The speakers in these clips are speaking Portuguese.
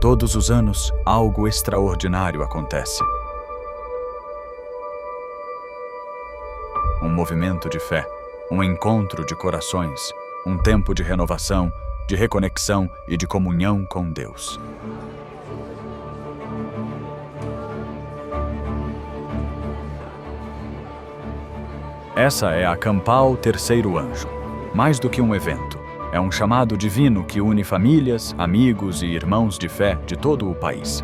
Todos os anos, algo extraordinário acontece. Um movimento de fé, um encontro de corações, um tempo de renovação, de reconexão e de comunhão com Deus. Essa é a Campal Terceiro Anjo. Mais do que um evento, é um chamado divino que une famílias, amigos e irmãos de fé de todo o país.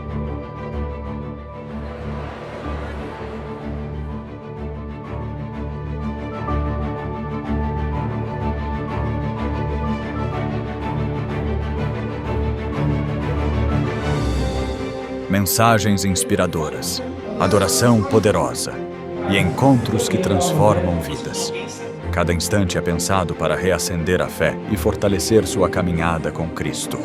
Mensagens inspiradoras, adoração poderosa e encontros que transformam vidas. Cada instante é pensado para reacender a fé e fortalecer sua caminhada com Cristo.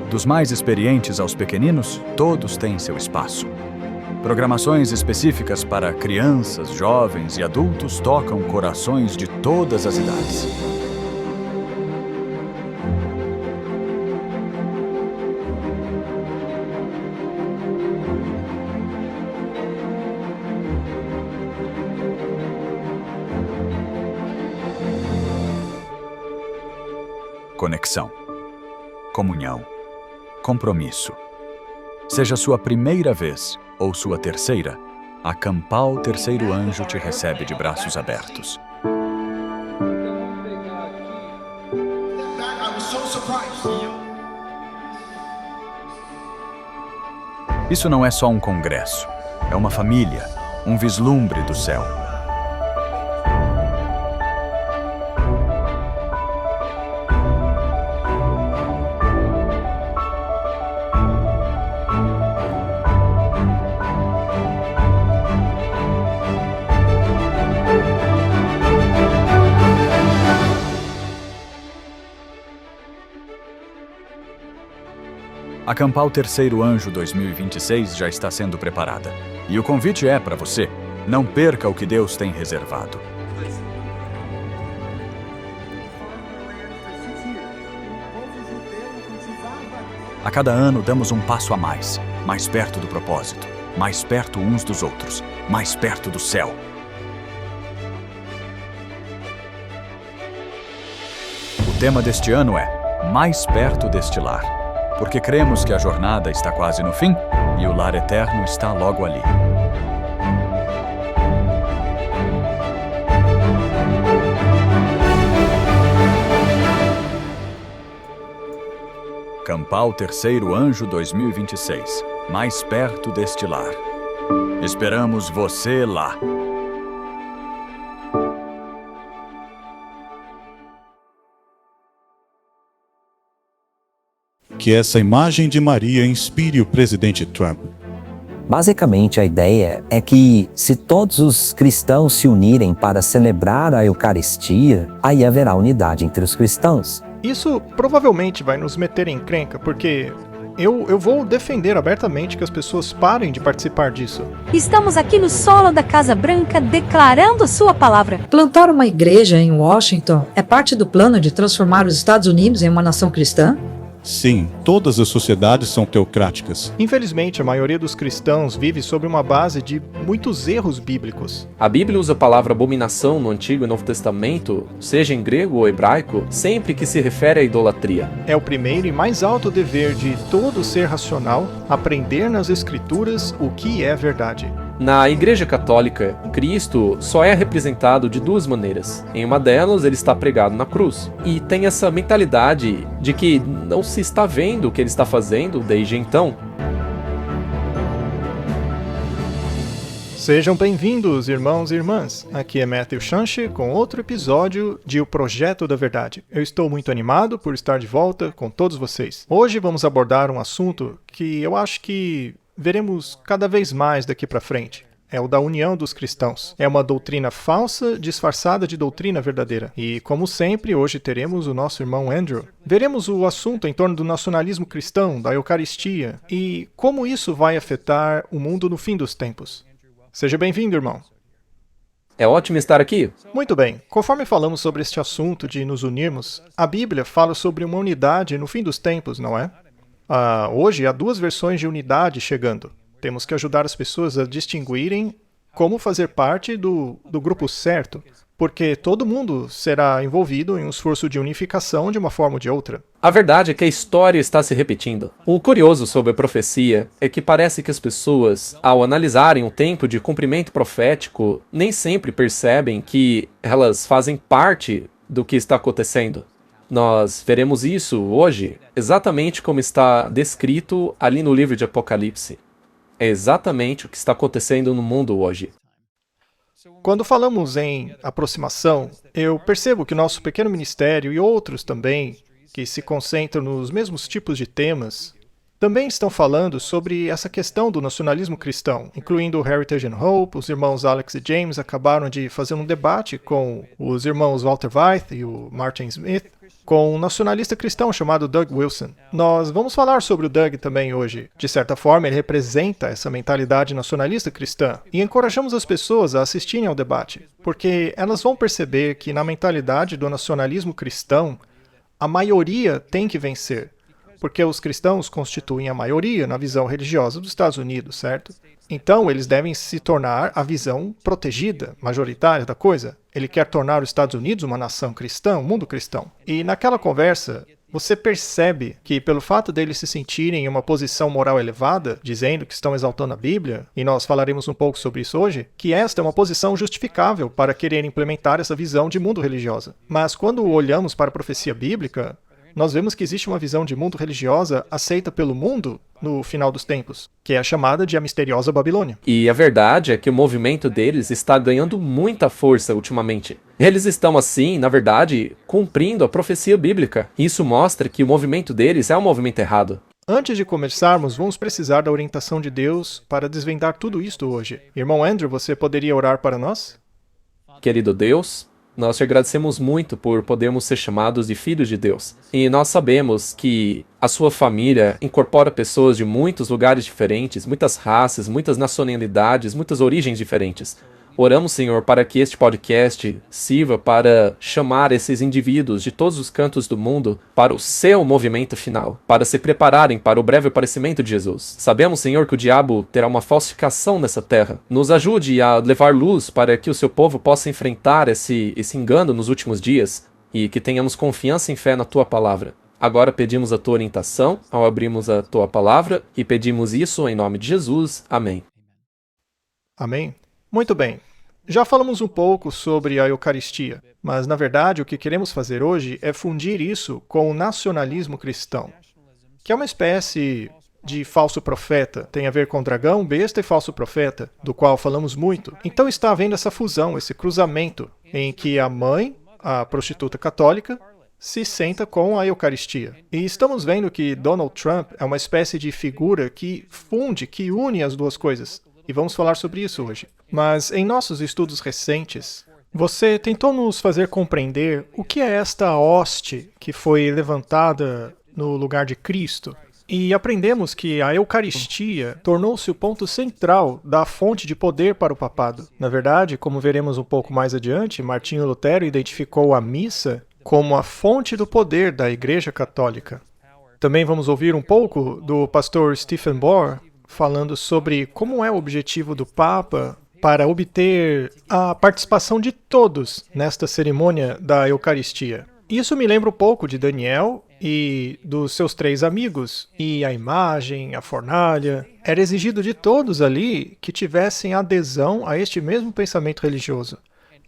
Dos mais experientes aos pequeninos, todos têm seu espaço. Programações específicas para crianças, jovens e adultos tocam corações de todas as idades. Conexão, comunhão, compromisso. Seja sua primeira vez ou sua terceira, a Campal Terceiro Anjo te recebe de braços abertos. Isso não é só um congresso, é uma família, um vislumbre do céu. A Campal Terceiro Anjo 2026 já está sendo preparada. E o convite é para você. Não perca o que Deus tem reservado. A cada ano damos um passo a mais perto do propósito, mais perto uns dos outros, mais perto do céu. O tema deste ano é Mais Perto deste Lar. Porque cremos que a jornada está quase no fim e o lar eterno está logo ali. Campal Terceiro Anjo 2026. Mais perto deste lar. Esperamos você lá. Que essa imagem de Maria inspire o presidente Trump. Basicamente, a ideia é que se todos os cristãos se unirem para celebrar a Eucaristia, aí haverá unidade entre os cristãos. Isso provavelmente vai nos meter em encrenca, porque eu vou defender abertamente que as pessoas parem de participar disso. Estamos aqui no solo da Casa Branca declarando sua palavra. Plantar uma igreja em Washington é parte do plano de transformar os Estados Unidos em uma nação cristã? Sim, todas as sociedades são teocráticas. Infelizmente, a maioria dos cristãos vive sobre uma base de muitos erros bíblicos. A Bíblia usa a palavra abominação no Antigo e Novo Testamento, seja em grego ou hebraico, sempre que se refere à idolatria. É o primeiro e mais alto dever de todo ser racional aprender nas Escrituras o que é verdade. Na Igreja Católica, Cristo só é representado de duas maneiras. Em uma delas, ele está pregado na cruz. E tem essa mentalidade de que não se está vendo o que ele está fazendo desde então. Sejam bem-vindos, irmãos e irmãs. Aqui é Matthew Shanshi com outro episódio de O Projeto da Verdade. Eu estou muito animado por estar de volta com todos vocês. Hoje vamos abordar um assunto que eu acho que veremos cada vez mais daqui para frente. É o da união dos cristãos. É uma doutrina falsa disfarçada de doutrina verdadeira. E, como sempre, hoje teremos o nosso irmão Andrew. Veremos o assunto em torno do nacionalismo cristão, da Eucaristia, e como isso vai afetar o mundo no fim dos tempos. Seja bem-vindo, irmão. É ótimo estar aqui. Muito bem, conforme falamos sobre este assunto de nos unirmos, a Bíblia fala sobre uma unidade no fim dos tempos, não é? Hoje há duas versões de unidade chegando. Temos que ajudar as pessoas a distinguirem como fazer parte do grupo certo, porque todo mundo será envolvido em um esforço de unificação de uma forma ou de outra. A verdade é que a história está se repetindo. O curioso sobre a profecia é que parece que as pessoas, ao analisarem o tempo de cumprimento profético, nem sempre percebem que elas fazem parte do que está acontecendo. Nós veremos isso hoje exatamente como está descrito ali no livro de Apocalipse. É exatamente o que está acontecendo no mundo hoje. Quando falamos em aproximação, eu percebo que o nosso pequeno ministério e outros também, que se concentram nos mesmos tipos de temas, também estão falando sobre essa questão do nacionalismo cristão, incluindo o Heritage and Hope. Os irmãos Alex e James acabaram de fazer um debate com os irmãos Walter Weiss e o Martin Smith, com um nacionalista cristão chamado Doug Wilson. Nós vamos falar sobre o Doug também hoje. De certa forma, ele representa essa mentalidade nacionalista cristã e encorajamos as pessoas a assistirem ao debate, porque elas vão perceber que na mentalidade do nacionalismo cristão, a maioria tem que vencer, porque os cristãos constituem a maioria na visão religiosa dos Estados Unidos, certo? Então, eles devem se tornar a visão protegida, majoritária da coisa. Ele quer tornar os Estados Unidos uma nação cristã, um mundo cristão. E naquela conversa, você percebe que pelo fato deles se sentirem em uma posição moral elevada, dizendo que estão exaltando a Bíblia, e nós falaremos um pouco sobre isso hoje, que esta é uma posição justificável para querer implementar essa visão de mundo religiosa. Mas quando olhamos para a profecia bíblica, nós vemos que existe uma visão de mundo religiosa aceita pelo mundo no final dos tempos, que é a chamada de a misteriosa Babilônia. E a verdade é que o movimento deles está ganhando muita força ultimamente. Eles estão, assim, na verdade, cumprindo a profecia bíblica. Isso mostra que o movimento deles é um movimento errado. Antes de começarmos, vamos precisar da orientação de Deus para desvendar tudo isto hoje. Irmão Andrew, você poderia orar para nós? Querido Deus, nós te agradecemos muito por podermos ser chamados de filhos de Deus. E nós sabemos que a sua família incorpora pessoas de muitos lugares diferentes, muitas raças, muitas nacionalidades, muitas origens diferentes. Oramos, Senhor, para que este podcast sirva para chamar esses indivíduos de todos os cantos do mundo para o seu movimento final, para se prepararem para o breve aparecimento de Jesus. Sabemos, Senhor, que o diabo terá uma falsificação nessa terra. Nos ajude a levar luz para que o seu povo possa enfrentar esse engano nos últimos dias e que tenhamos confiança e fé na tua palavra. Agora pedimos a tua orientação ao abrirmos a tua palavra e pedimos isso em nome de Jesus. Amém. Amém. Muito bem. Já falamos um pouco sobre a Eucaristia, mas na verdade o que queremos fazer hoje é fundir isso com o nacionalismo cristão, que é uma espécie de falso profeta. Tem a ver com dragão, besta e falso profeta, do qual falamos muito. Então está havendo essa fusão, esse cruzamento, em que a mãe, a prostituta católica, se senta com a Eucaristia. E estamos vendo que Donald Trump é uma espécie de figura que funde, que une as duas coisas. E vamos falar sobre isso hoje. Mas em nossos estudos recentes, você tentou nos fazer compreender o que é esta hoste que foi levantada no lugar de Cristo. E aprendemos que a Eucaristia tornou-se o ponto central da fonte de poder para o papado. Na verdade, como veremos um pouco mais adiante, Martinho Lutero identificou a missa como a fonte do poder da Igreja Católica. Também vamos ouvir um pouco do pastor Stephen Bohr, falando sobre como é o objetivo do Papa para obter a participação de todos nesta cerimônia da Eucaristia. Isso me lembra um pouco de Daniel e dos seus 3 amigos, e a imagem, a fornalha. Era exigido de todos ali que tivessem adesão a este mesmo pensamento religioso.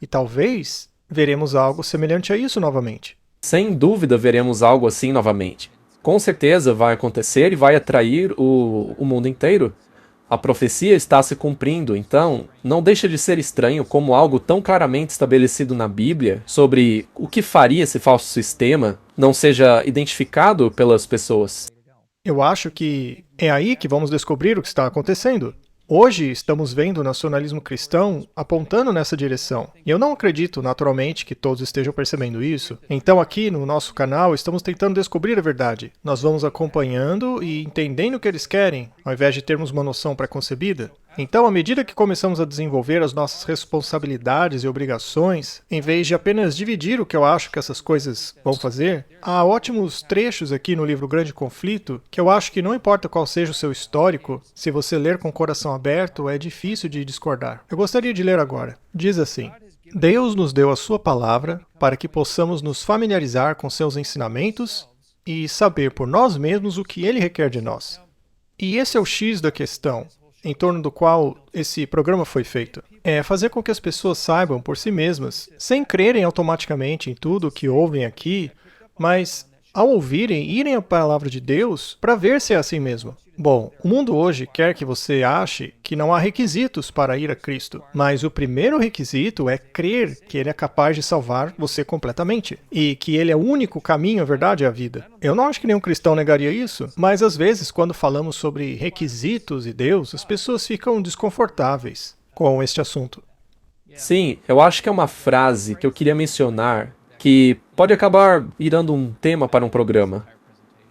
E talvez veremos algo semelhante a isso novamente. Sem dúvida veremos algo assim novamente. Com certeza vai acontecer e vai atrair o mundo inteiro. A profecia está se cumprindo, então não deixa de ser estranho como algo tão claramente estabelecido na Bíblia sobre o que faria esse falso sistema não seja identificado pelas pessoas. Eu acho que é aí que vamos descobrir o que está acontecendo. Hoje estamos vendo o nacionalismo cristão apontando nessa direção. E eu não acredito, naturalmente, que todos estejam percebendo isso. Então aqui no nosso canal estamos tentando descobrir a verdade. Nós vamos acompanhando e entendendo o que eles querem, ao invés de termos uma noção pré-concebida. Então, à medida que começamos a desenvolver as nossas responsabilidades e obrigações, em vez de apenas dividir o que eu acho que essas coisas vão fazer, há ótimos trechos aqui no livro Grande Conflito que eu acho que não importa qual seja o seu histórico, se você ler com o coração aberto, é difícil de discordar. Eu gostaria de ler agora. Diz assim: Deus nos deu a sua palavra para que possamos nos familiarizar com seus ensinamentos e saber por nós mesmos o que ele requer de nós. E esse é o X da questão, em torno do qual esse programa foi feito. É fazer com que as pessoas saibam por si mesmas, sem crerem automaticamente em tudo o que ouvem aqui, mas, ao ouvirem, irem à palavra de Deus para ver se é assim mesmo. Bom, o mundo hoje quer que você ache que não há requisitos para ir a Cristo, mas o primeiro requisito é crer que Ele é capaz de salvar você completamente, e que Ele é o único caminho, a verdade e a vida. Eu não acho que nenhum cristão negaria isso, mas às vezes, quando falamos sobre requisitos e Deus, as pessoas ficam desconfortáveis com este assunto. Sim, eu acho que é uma frase que eu queria mencionar que pode acabar virando um tema para um programa.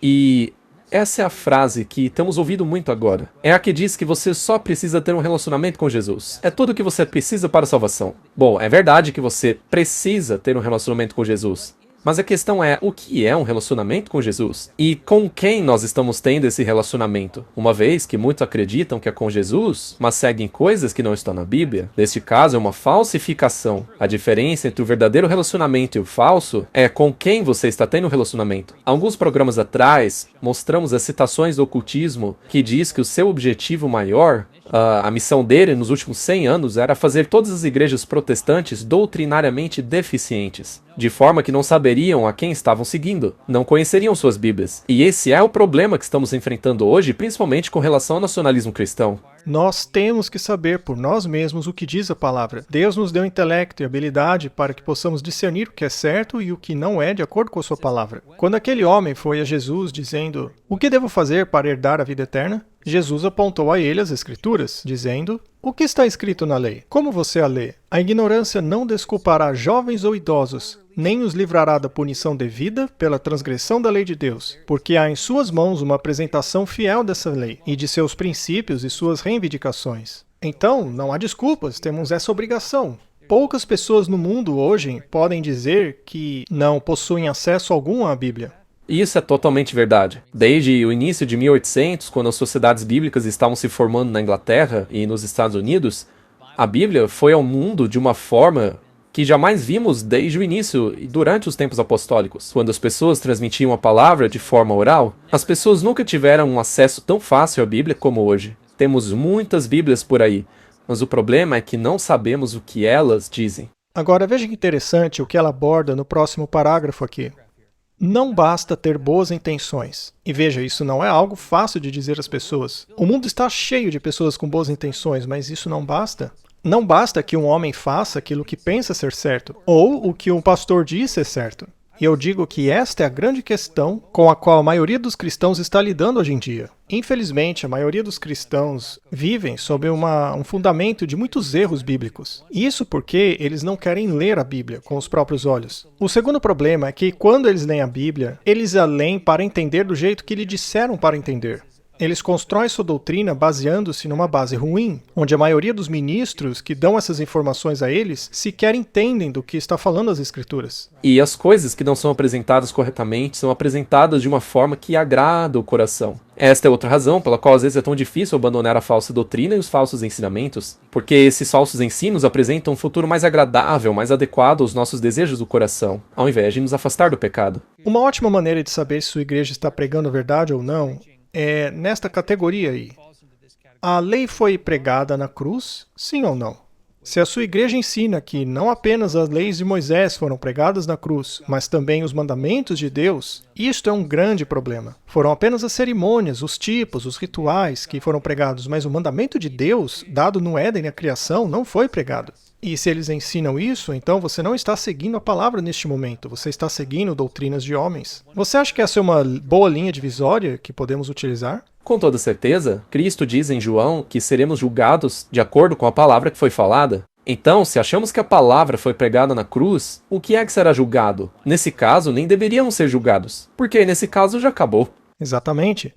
E essa é a frase que temos ouvido muito agora. É a que diz que você só precisa ter um relacionamento com Jesus. É tudo o que você precisa para a salvação. Bom, é verdade que você precisa ter um relacionamento com Jesus. Mas a questão é, o que é um relacionamento com Jesus? E com quem nós estamos tendo esse relacionamento? Uma vez que muitos acreditam que é com Jesus, mas seguem coisas que não estão na Bíblia. Neste caso, é uma falsificação. A diferença entre o verdadeiro relacionamento e o falso é com quem você está tendo um relacionamento. Alguns programas atrás, mostramos as citações do ocultismo que diz que o seu objetivo maior, a missão dele nos últimos 100 anos era fazer todas as igrejas protestantes doutrinariamente deficientes, de forma que não saberiam a quem estavam seguindo, não conheceriam suas Bíblias. E esse é o problema que estamos enfrentando hoje, principalmente com relação ao nacionalismo cristão. Nós temos que saber por nós mesmos o que diz a palavra. Deus nos deu intelecto e habilidade para que possamos discernir o que é certo e o que não é de acordo com a sua palavra. Quando aquele homem foi a Jesus dizendo: "O que devo fazer para herdar a vida eterna?", Jesus apontou a ele as Escrituras, dizendo: "O que está escrito na lei? Como você a lê? A ignorância não desculpará jovens ou idosos, nem os livrará da punição devida pela transgressão da lei de Deus, porque há em suas mãos uma apresentação fiel dessa lei, e de seus princípios e suas reivindicações." Então, não há desculpas, temos essa obrigação. Poucas pessoas no mundo hoje podem dizer que não possuem acesso algum à Bíblia. E isso é totalmente verdade. Desde o início de 1800, quando as sociedades bíblicas estavam se formando na Inglaterra e nos Estados Unidos, a Bíblia foi ao mundo de uma forma que jamais vimos desde o início e durante os tempos apostólicos. Quando as pessoas transmitiam a palavra de forma oral, as pessoas nunca tiveram um acesso tão fácil à Bíblia como hoje. Temos muitas Bíblias por aí, mas o problema é que não sabemos o que elas dizem. Agora veja que interessante o que ela aborda no próximo parágrafo aqui. Não basta ter boas intenções. E veja, isso não é algo fácil de dizer às pessoas. O mundo está cheio de pessoas com boas intenções, mas isso não basta. Não basta que um homem faça aquilo que pensa ser certo, ou o que um pastor diz ser certo. E eu digo que esta é a grande questão com a qual a maioria dos cristãos está lidando hoje em dia. Infelizmente, a maioria dos cristãos vivem sob um fundamento de muitos erros bíblicos. Isso porque eles não querem ler a Bíblia com os próprios olhos. O segundo problema é que quando eles leem a Bíblia, eles a leem para entender do jeito que lhe disseram para entender. Eles constroem sua doutrina baseando-se numa base ruim, onde a maioria dos ministros que dão essas informações a eles sequer entendem do que está falando as Escrituras. E as coisas que não são apresentadas corretamente são apresentadas de uma forma que agrada o coração. Esta é outra razão pela qual às vezes é tão difícil abandonar a falsa doutrina e os falsos ensinamentos, porque esses falsos ensinos apresentam um futuro mais agradável, mais adequado aos nossos desejos do coração, ao invés de nos afastar do pecado. Uma ótima maneira de saber se sua igreja está pregando a verdade ou não é nesta categoria aí. A lei foi pregada na cruz, sim ou não? Se a sua igreja ensina que não apenas as leis de Moisés foram pregadas na cruz, mas também os mandamentos de Deus, isto é um grande problema. Foram apenas as cerimônias, os tipos, os rituais que foram pregados, mas o mandamento de Deus, dado no Éden na criação, não foi pregado. E se eles ensinam isso, então você não está seguindo a palavra neste momento, você está seguindo doutrinas de homens. Você acha que essa é uma boa linha divisória que podemos utilizar? Com toda certeza, Cristo diz em João que seremos julgados de acordo com a palavra que foi falada. Então, se achamos que a palavra foi pregada na cruz, o que é que será julgado? Nesse caso, nem deveriam ser julgados, porque nesse caso já acabou. Exatamente.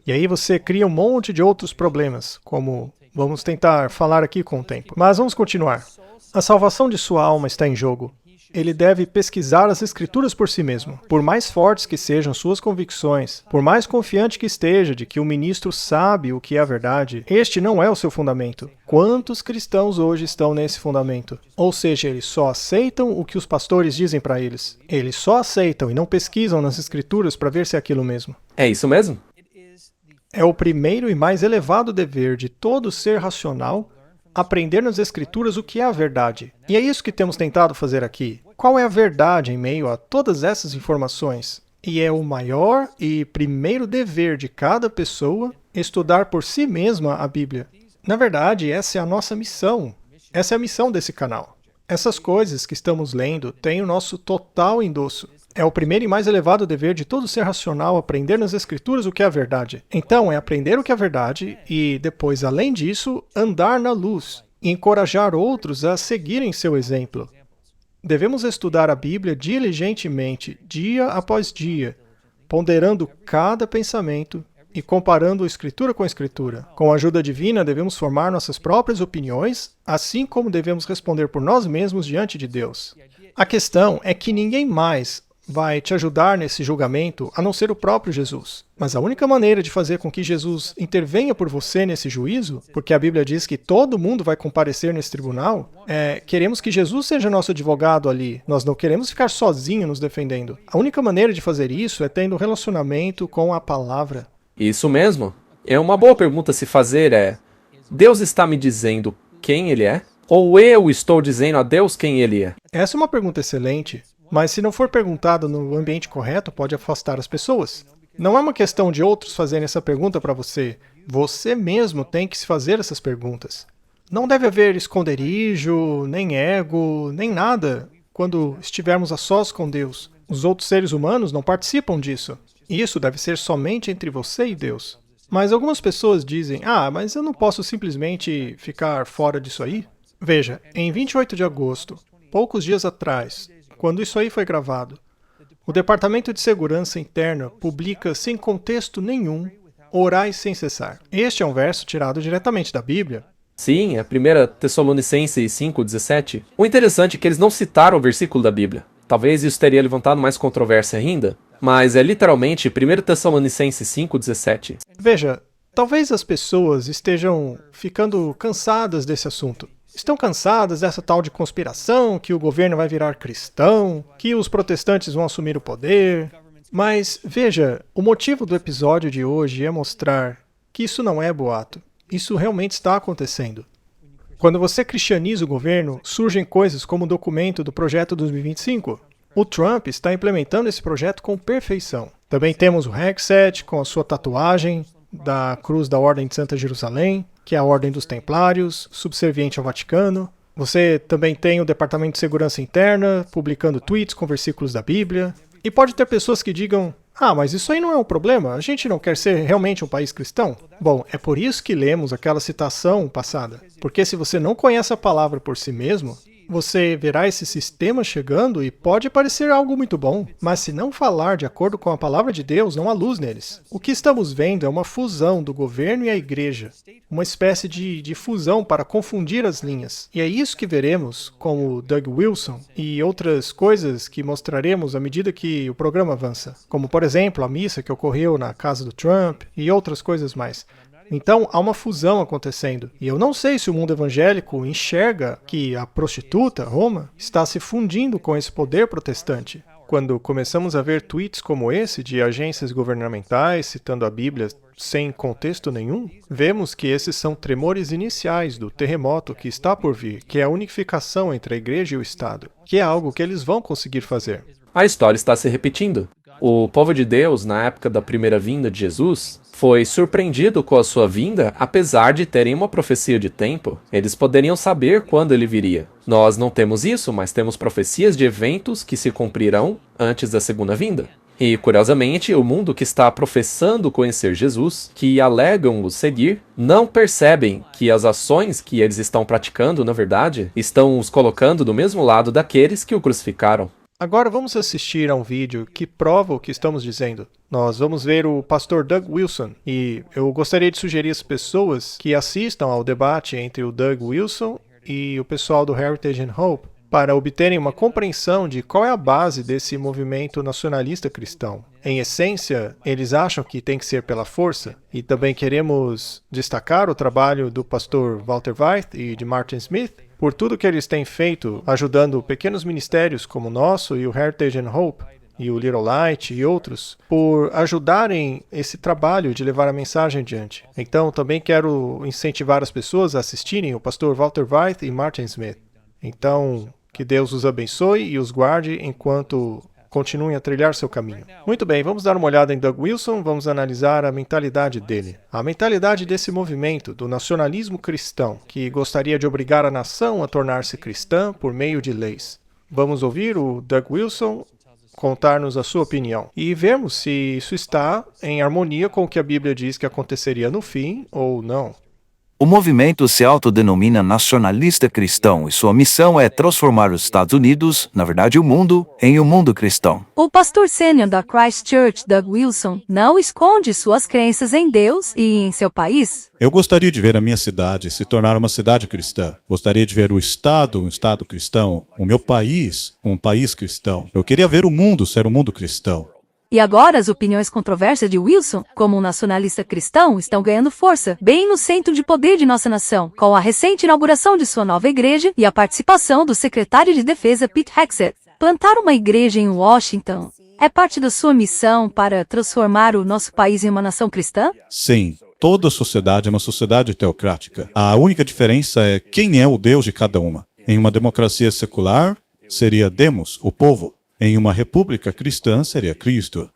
E aí você cria um monte de outros problemas, como Vamos tentar falar aqui com o tempo. Mas vamos continuar. A salvação de sua alma está em jogo. Ele deve pesquisar as Escrituras por si mesmo. Por mais fortes que sejam suas convicções, por mais confiante que esteja de que o ministro sabe o que é a verdade, este não é o seu fundamento. Quantos cristãos hoje estão nesse fundamento? Ou seja, eles só aceitam o que os pastores dizem para eles. Eles só aceitam e não pesquisam nas Escrituras para ver se é aquilo mesmo. É isso mesmo? É o primeiro e mais elevado dever de todo ser racional aprender nas Escrituras o que é a verdade. E é isso que temos tentado fazer aqui. Qual é a verdade em meio a todas essas informações? E é o maior e primeiro dever de cada pessoa estudar por si mesma a Bíblia. Na verdade, essa é a nossa missão. Essa é a missão desse canal. Essas coisas que estamos lendo têm o nosso total endosso. É o primeiro e mais elevado dever de todo ser racional aprender nas Escrituras o que é a verdade. Então, é aprender o que é a verdade e, depois, além disso, andar na luz e encorajar outros a seguirem seu exemplo. Devemos estudar a Bíblia diligentemente, dia após dia, ponderando cada pensamento e comparando Escritura com Escritura. Com a ajuda divina, devemos formar nossas próprias opiniões, assim como devemos responder por nós mesmos diante de Deus. A questão é que ninguém mais vai te ajudar nesse julgamento a não ser o próprio Jesus. Mas a única maneira de fazer com que Jesus intervenha por você nesse juízo, porque a Bíblia diz que todo mundo vai comparecer nesse tribunal, queremos que Jesus seja nosso advogado ali. Nós não queremos ficar sozinhos nos defendendo. A única maneira de fazer isso é tendo um relacionamento com a palavra. Isso mesmo. É uma boa pergunta se fazer Deus está me dizendo quem Ele é? Ou eu estou dizendo a Deus quem Ele é? Essa é uma pergunta excelente. Mas se não for perguntado no ambiente correto, pode afastar as pessoas. Não é uma questão de outros fazerem essa pergunta para você. Você mesmo tem que se fazer essas perguntas. Não deve haver esconderijo, nem ego, nem nada quando estivermos a sós com Deus. Os outros seres humanos não participam disso. Isso deve ser somente entre você e Deus. Mas algumas pessoas dizem, mas eu não posso simplesmente ficar fora disso aí? Veja, em 28 de agosto, poucos dias atrás, quando isso aí foi gravado, o Departamento de Segurança Interna publica sem contexto nenhum, orai sem cessar. Este é um verso tirado diretamente da Bíblia. Sim, é 1 Tessalonicenses 5,17. O interessante é que eles não citaram o versículo da Bíblia. Talvez isso teria levantado mais controvérsia ainda, mas é literalmente 1 Tessalonicenses 5,17. Veja, talvez as pessoas estejam ficando cansadas desse assunto. Estão cansadas dessa tal de conspiração, que o governo vai virar cristão, que os protestantes vão assumir o poder. Mas, veja, o motivo do episódio de hoje é mostrar que isso não é boato. Isso realmente está acontecendo. Quando você cristianiza o governo, surgem coisas como o documento do Projeto 2025. O Trump está implementando esse projeto com perfeição. Também temos o Hexet com a sua tatuagem da Cruz da Ordem de Santa Jerusalém, que é a Ordem dos Templários, subserviente ao Vaticano. Você também tem o Departamento de Segurança Interna, publicando tweets com versículos da Bíblia. E pode ter pessoas que digam, mas isso aí não é um problema, a gente não quer ser realmente um país cristão. Bom, é por isso que lemos aquela citação passada. Porque se você não conhece a palavra por si mesmo, você verá esse sistema chegando e pode parecer algo muito bom, mas se não falar de acordo com a palavra de Deus, não há luz neles. O que estamos vendo é uma fusão do governo e a igreja, uma espécie de fusão para confundir as linhas. E é isso que veremos com o Doug Wilson e outras coisas que mostraremos à medida que o programa avança, como por exemplo a missa que ocorreu na casa do Trump e outras coisas mais. Então, há uma fusão acontecendo. E eu não sei se o mundo evangélico enxerga que a prostituta, Roma, está se fundindo com esse poder protestante. Quando começamos a ver tweets como esse de agências governamentais citando a Bíblia sem contexto nenhum, vemos que esses são tremores iniciais do terremoto que está por vir, que é a unificação entre a igreja e o Estado, que é algo que eles vão conseguir fazer. A história está se repetindo. O povo de Deus, na época da primeira vinda de Jesus, foi surpreendido com a sua vinda, apesar de terem uma profecia de tempo. Eles poderiam saber quando ele viria. Nós não temos isso, mas temos profecias de eventos que se cumprirão antes da segunda vinda. E, curiosamente, o mundo que está professando conhecer Jesus, que alegam o seguir, não percebem que as ações que eles estão praticando, na verdade, estão os colocando do mesmo lado daqueles que o crucificaram. Agora vamos assistir a um vídeo que prova o que estamos dizendo. Nós vamos ver o pastor Doug Wilson e eu gostaria de sugerir às pessoas que assistam ao debate entre o Doug Wilson e o pessoal do Heritage and Hope para obterem uma compreensão de qual é a base desse movimento nacionalista cristão. Em essência, eles acham que tem que ser pela força, e também queremos destacar o trabalho do pastor Walter Weith e de Martin Smith, por tudo que eles têm feito ajudando pequenos ministérios como o nosso e o Heritage and Hope, e o Little Light e outros, por ajudarem esse trabalho de levar a mensagem adiante. Então, também quero incentivar as pessoas a assistirem o pastor Walter Weith e Martin Smith. Então, que Deus os abençoe e os guarde enquanto continuem a trilhar seu caminho. Muito bem, vamos dar uma olhada em Doug Wilson, vamos analisar a mentalidade dele. A mentalidade desse movimento, do nacionalismo cristão, que gostaria de obrigar a nação a tornar-se cristã por meio de leis. Vamos ouvir o Doug Wilson contar-nos a sua opinião e vermos se isso está em harmonia com o que a Bíblia diz que aconteceria no fim ou não. O movimento se autodenomina nacionalista cristão e sua missão é transformar os Estados Unidos, na verdade o mundo, em um mundo cristão. O pastor sênior da Christ Church, Doug Wilson, não esconde suas crenças em Deus e em seu país. Eu gostaria de ver a minha cidade se tornar uma cidade cristã. Gostaria de ver o Estado, um Estado cristão. O meu país, um país cristão. Eu queria ver o mundo ser um mundo cristão. E agora as opiniões controversas de Wilson, como um nacionalista cristão, estão ganhando força, bem no centro de poder de nossa nação, com a recente inauguração de sua nova igreja e a participação do secretário de Defesa Pete Hegseth. Plantar uma igreja em Washington é parte da sua missão para transformar o nosso país em uma nação cristã? Sim, toda sociedade é uma sociedade teocrática. A única diferença é quem é o Deus de cada uma. Em uma democracia secular, seria Demos, o povo. Em uma república cristã, seria Cristo.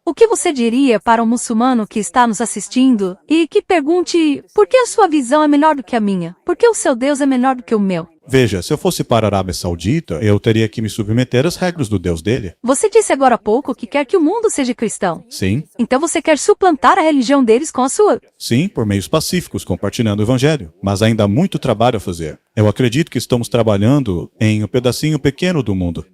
O que você diria para um muçulmano que está nos assistindo e que pergunte por que a sua visão é melhor do que a minha? Por que o seu Deus é menor do que o meu? Veja, se eu fosse para a Arábia Saudita, eu teria que me submeter às regras do Deus dele. Você disse agora há pouco que quer que o mundo seja cristão. Sim. Então você quer suplantar a religião deles com a sua? Sim, por meios pacíficos, compartilhando o evangelho. Mas ainda há muito trabalho a fazer. Eu acredito que estamos trabalhando em um pedacinho pequeno do mundo.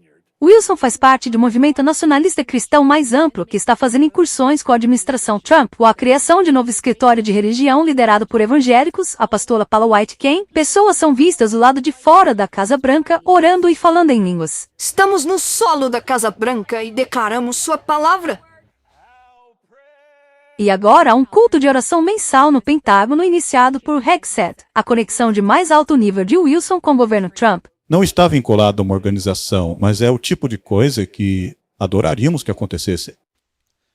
Wilson faz parte do movimento nacionalista cristão mais amplo que está fazendo incursões com a administração Trump, ou a criação de novo escritório de religião liderado por evangélicos, a pastora Paula White Cain. Pessoas são vistas do lado de fora da Casa Branca, orando e falando em línguas. Estamos no solo da Casa Branca e declaramos sua palavra. E agora há um culto de oração mensal no Pentágono iniciado por Hegseth, a conexão de mais alto nível de Wilson com o governo Trump. Não está vinculado a uma organização, mas é o tipo de coisa que adoraríamos que acontecesse.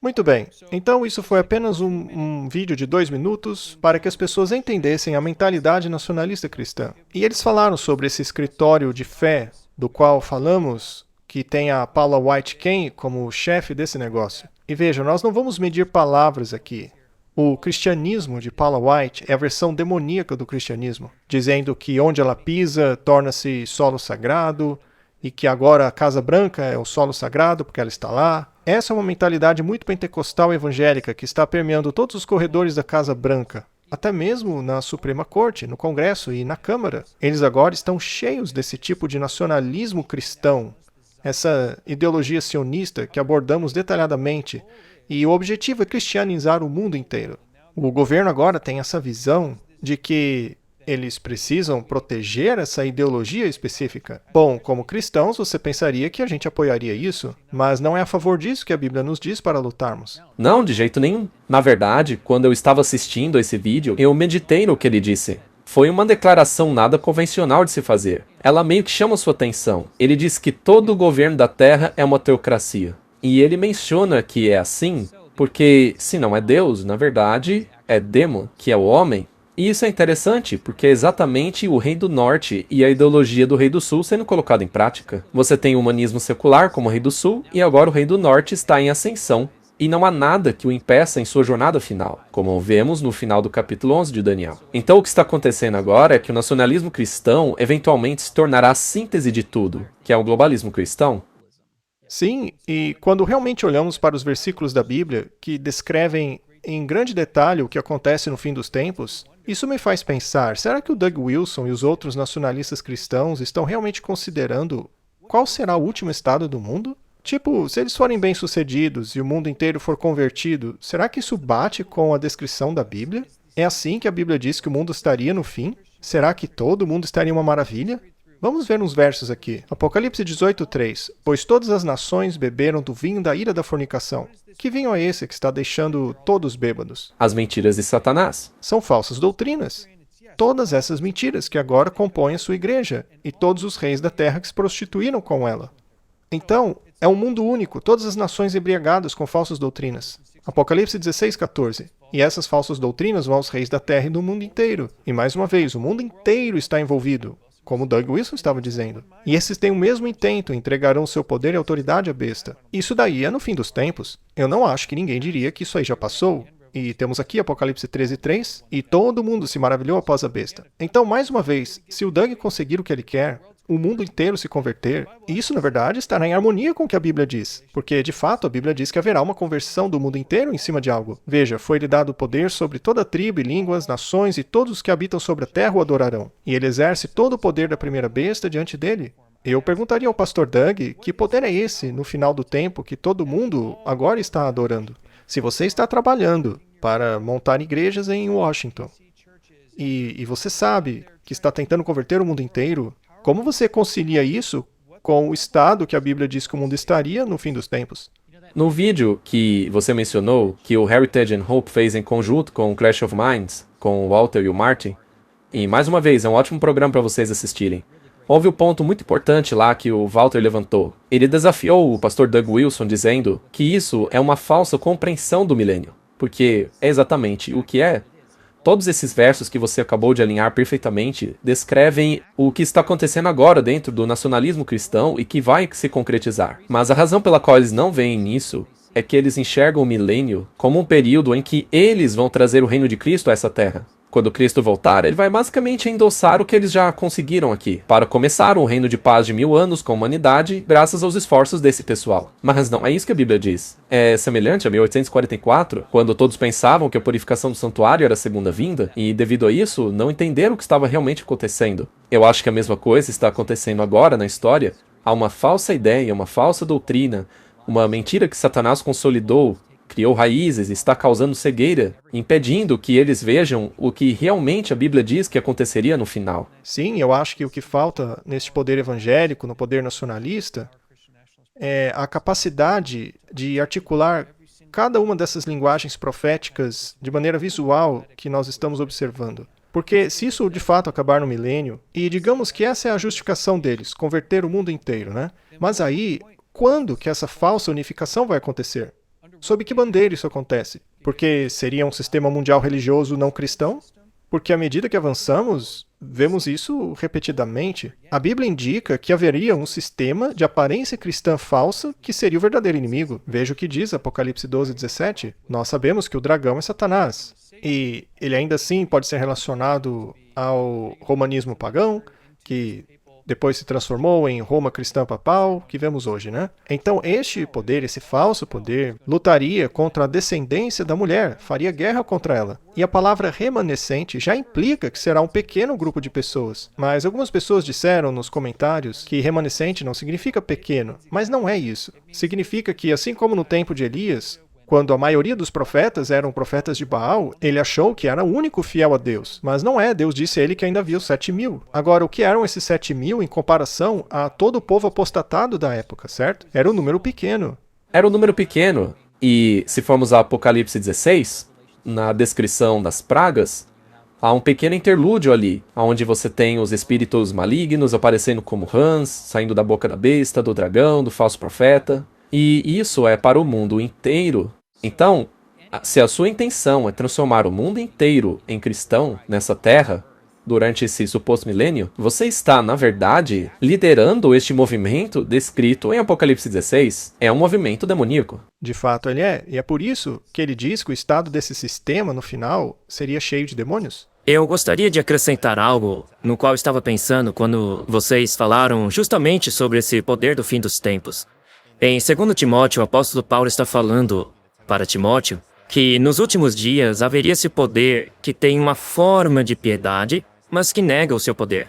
Muito bem, então isso foi apenas um vídeo de 2 minutos para que as pessoas entendessem a mentalidade nacionalista cristã. E eles falaram sobre esse escritório de fé, do qual falamos, que tem a Paula White Cain como chefe desse negócio. E vejam, nós não vamos medir palavras aqui. O cristianismo de Paula White é a versão demoníaca do cristianismo, dizendo que onde ela pisa torna-se solo sagrado e que agora a Casa Branca é o solo sagrado porque ela está lá. Essa é uma mentalidade muito pentecostal evangélica que está permeando todos os corredores da Casa Branca, até mesmo na Suprema Corte, no Congresso e na Câmara. Eles agora estão cheios desse tipo de nacionalismo cristão, essa ideologia sionista que abordamos detalhadamente. E o objetivo é cristianizar o mundo inteiro. O governo agora tem essa visão de que eles precisam proteger essa ideologia específica. Bom, como cristãos, você pensaria que a gente apoiaria isso, mas não é a favor disso que a Bíblia nos diz para lutarmos. Não, de jeito nenhum. Na verdade, quando eu estava assistindo esse vídeo, eu meditei no que ele disse. Foi uma declaração nada convencional de se fazer. Ela meio que chama sua atenção. Ele diz que todo o governo da Terra é uma teocracia. E ele menciona que é assim, porque se não é Deus, na verdade, é Demo, que é o homem. E isso é interessante, porque é exatamente o Rei do Norte e a ideologia do Rei do Sul sendo colocada em prática. Você tem o humanismo secular como Rei do Sul, e agora o Rei do Norte está em ascensão. E não há nada que o impeça em sua jornada final, como vemos no final do capítulo 11 de Daniel. Então o que está acontecendo agora é que o nacionalismo cristão eventualmente se tornará a síntese de tudo, que é o globalismo cristão. Sim, e quando realmente olhamos para os versículos da Bíblia, que descrevem em grande detalhe o que acontece no fim dos tempos, isso me faz pensar, será que o Doug Wilson e os outros nacionalistas cristãos estão realmente considerando qual será o último estado do mundo? Tipo, se eles forem bem-sucedidos e o mundo inteiro for convertido, será que isso bate com a descrição da Bíblia? É assim que a Bíblia diz que o mundo estaria no fim? Será que todo mundo estaria uma maravilha? Vamos ver uns versos aqui. Apocalipse 18:3. Pois todas as nações beberam do vinho da ira da fornicação. Que vinho é esse que está deixando todos bêbados? As mentiras de Satanás. São falsas doutrinas. Todas essas mentiras que agora compõem a sua igreja e todos os reis da terra que se prostituíram com ela. Então, é um mundo único, todas as nações embriagadas com falsas doutrinas. Apocalipse 16:14. E essas falsas doutrinas vão aos reis da terra e do mundo inteiro. E mais uma vez, o mundo inteiro está envolvido, como Doug Wilson estava dizendo. E esses têm o mesmo intento, entregarão seu poder e autoridade à besta. Isso daí é no fim dos tempos. Eu não acho que ninguém diria que isso aí já passou. E temos aqui Apocalipse 13:3, e todo mundo se maravilhou após a besta. Então, mais uma vez, se o Doug conseguir o que ele quer, o mundo inteiro se converter, isso, na verdade, estará em harmonia com o que a Bíblia diz. Porque, de fato, a Bíblia diz que haverá uma conversão do mundo inteiro em cima de algo. Veja, foi-lhe dado poder sobre toda tribo e línguas, nações e todos os que habitam sobre a terra o adorarão. E ele exerce todo o poder da primeira besta diante dele. Eu perguntaria ao pastor Doug que poder é esse, no final do tempo, que todo mundo agora está adorando. Se você está trabalhando para montar igrejas em Washington, e você sabe que está tentando converter o mundo inteiro, como você concilia isso com o estado que a Bíblia diz que o mundo estaria no fim dos tempos? No vídeo que você mencionou, que o Heritage and Hope fez em conjunto com o Clash of Minds, com o Walter e o Martin, e mais uma vez, é um ótimo programa para vocês assistirem. Houve um ponto muito importante lá que o Walter levantou. Ele desafiou o pastor Doug Wilson dizendo que isso é uma falsa compreensão do milênio, porque é exatamente o que é. Todos esses versos que você acabou de alinhar perfeitamente descrevem o que está acontecendo agora dentro do nacionalismo cristão e que vai se concretizar. Mas a razão pela qual eles não veem nisso é que eles enxergam o milênio como um período em que eles vão trazer o reino de Cristo a essa terra. Quando Cristo voltar, ele vai basicamente endossar o que eles já conseguiram aqui, para começar um reino de paz de 1000 anos com a humanidade, graças aos esforços desse pessoal. Mas não é isso que a Bíblia diz. É semelhante a 1844, quando todos pensavam que a purificação do santuário era a segunda vinda, e devido a isso, não entenderam o que estava realmente acontecendo. Eu acho que a mesma coisa está acontecendo agora na história. Há uma falsa ideia, uma falsa doutrina, uma mentira que Satanás consolidou, criou raízes e está causando cegueira, impedindo que eles vejam o que realmente a Bíblia diz que aconteceria no final. Sim, eu acho que o que falta neste poder evangélico, no poder nacionalista, é a capacidade de articular cada uma dessas linguagens proféticas de maneira visual que nós estamos observando. Porque se isso de fato acabar no milênio, e digamos que essa é a justificação deles, converter o mundo inteiro, né? Mas aí, quando que essa falsa unificação vai acontecer? Sob que bandeira isso acontece? Porque seria um sistema mundial religioso não cristão? Porque à medida que avançamos, vemos isso repetidamente. A Bíblia indica que haveria um sistema de aparência cristã falsa que seria o verdadeiro inimigo. Veja o que diz Apocalipse 12:17. Nós sabemos que o dragão é Satanás. E ele ainda assim pode ser relacionado ao romanismo pagão, que depois se transformou em Roma cristã papal, que vemos hoje, né? Então, este poder, esse falso poder, lutaria contra a descendência da mulher, faria guerra contra ela. E a palavra remanescente já implica que será um pequeno grupo de pessoas. Mas algumas pessoas disseram nos comentários que remanescente não significa pequeno, mas não é isso. Significa que, assim como no tempo de Elias, quando a maioria dos profetas eram profetas de Baal, ele achou que era o único fiel a Deus. Mas não é, Deus disse a ele que ainda havia os 7.000. Agora, o que eram esses 7.000 em comparação a todo o povo apostatado da época, certo? Era um número pequeno. Era um número pequeno. E se formos a Apocalipse 16, na descrição das pragas, há um pequeno interlúdio ali, onde você tem os espíritos malignos aparecendo como rãs, saindo da boca da besta, do dragão, do falso profeta. E isso é para o mundo inteiro. Então, se a sua intenção é transformar o mundo inteiro em cristão nessa terra, durante esse suposto milênio, você está, na verdade, liderando este movimento descrito em Apocalipse 16. É um movimento demoníaco. De fato ele é, e é por isso que ele diz que o estado desse sistema, no final, seria cheio de demônios. Eu gostaria de acrescentar algo no qual estava pensando quando vocês falaram justamente sobre esse poder do fim dos tempos. Em 2 Timóteo, o apóstolo Paulo está falando para Timóteo que nos últimos dias haveria esse poder que tem uma forma de piedade, mas que nega o seu poder.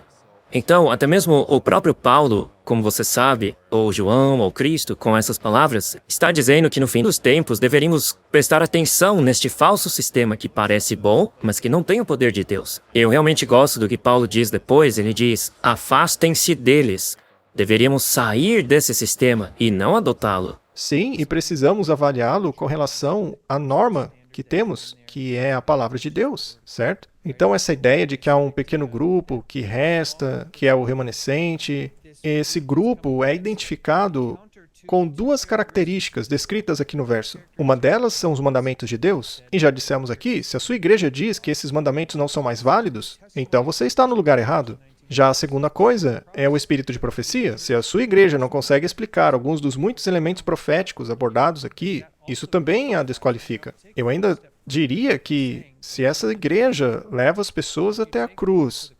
Então, até mesmo o próprio Paulo, como você sabe, ou João, ou Cristo, com essas palavras, está dizendo que no fim dos tempos deveríamos prestar atenção neste falso sistema que parece bom, mas que não tem o poder de Deus. Eu realmente gosto do que Paulo diz depois, ele diz, afastem-se deles. Deveríamos sair desse sistema e não adotá-lo. Sim, e precisamos avaliá-lo com relação à norma que temos, que é a palavra de Deus, certo? Então essa ideia de que há um pequeno grupo que resta, que é o remanescente, esse grupo é identificado com duas características descritas aqui no verso. Uma delas são os mandamentos de Deus, e já dissemos aqui, se a sua igreja diz que esses mandamentos não são mais válidos, então você está no lugar errado. Já a segunda coisa é o espírito de profecia. Se a sua igreja não consegue explicar alguns dos muitos elementos proféticos abordados aqui, isso também a desqualifica. Eu ainda diria que se essa igreja leva as pessoas até a cruz,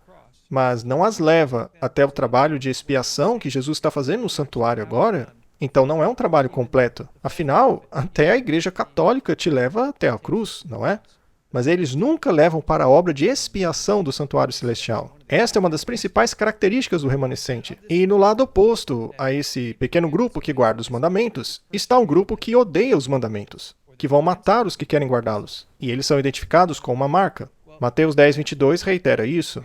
mas não as leva até o trabalho de expiação que Jesus está fazendo no santuário agora, então não é um trabalho completo. Afinal, até a igreja católica te leva até a cruz, não é? Mas eles nunca levam para a obra de expiação do santuário celestial. Esta é uma das principais características do remanescente. E no lado oposto a esse pequeno grupo que guarda os mandamentos, está um grupo que odeia os mandamentos, que vão matar os que querem guardá-los. E eles são identificados com uma marca. Mateus 10:22 reitera isso.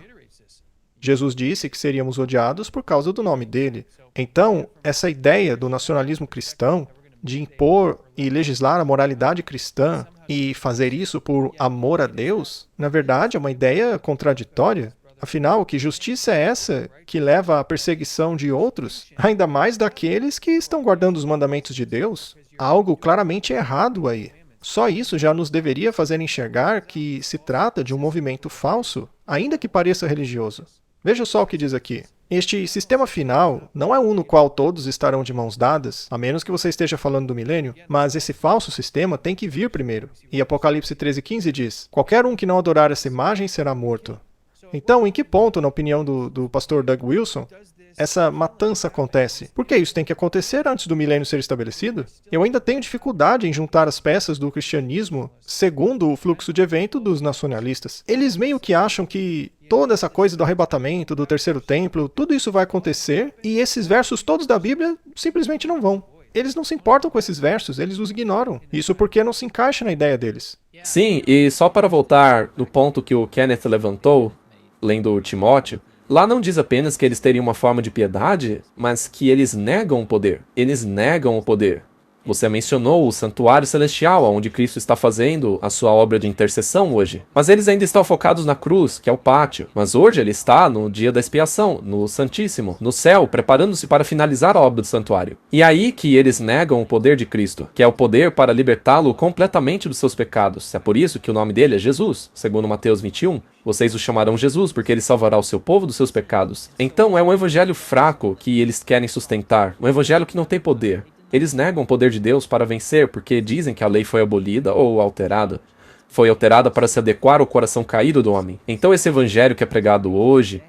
Jesus disse que seríamos odiados por causa do nome dele. Então, essa ideia do nacionalismo cristão, de impor e legislar a moralidade cristã e fazer isso por amor a Deus, na verdade é uma ideia contraditória. Afinal, que justiça é essa que leva à perseguição de outros, ainda mais daqueles que estão guardando os mandamentos de Deus? Há algo claramente errado aí. Só isso já nos deveria fazer enxergar que se trata de um movimento falso, ainda que pareça religioso. Veja só o que diz aqui. Este sistema final não é um no qual todos estarão de mãos dadas, a menos que você esteja falando do milênio, mas esse falso sistema tem que vir primeiro. E Apocalipse 13:15 diz, qualquer um que não adorar essa imagem será morto. Então, em que ponto, na opinião do pastor Doug Wilson, essa matança acontece? Por que isso tem que acontecer antes do milênio ser estabelecido? Eu ainda tenho dificuldade em juntar as peças do cristianismo segundo o fluxo de evento dos nacionalistas. Eles meio que acham que toda essa coisa do arrebatamento, do terceiro templo, tudo isso vai acontecer e esses versos todos da Bíblia simplesmente não vão. Eles não se importam com esses versos, eles os ignoram. Isso porque não se encaixa na ideia deles. Sim, e só para voltar no ponto que o Kenneth levantou, lendo Timóteo, lá não diz apenas que eles teriam uma forma de piedade, mas que eles negam o poder. Eles negam o poder. Você mencionou o santuário celestial, onde Cristo está fazendo a sua obra de intercessão hoje. Mas eles ainda estão focados na cruz, que é o pátio. Mas hoje ele está no dia da expiação, no Santíssimo, no céu, preparando-se para finalizar a obra do santuário. E é aí que eles negam o poder de Cristo, que é o poder para libertá-lo completamente dos seus pecados. É por isso que o nome dele é Jesus, segundo Mateus 21. Vocês o chamarão Jesus, porque ele salvará o seu povo dos seus pecados. Então é um evangelho fraco que eles querem sustentar, um evangelho que não tem poder. Eles negam o poder de Deus para vencer, porque dizem que a lei foi abolida ou alterada. Foi alterada para se adequar ao coração caído do homem. Então esse evangelho que é pregado hoje,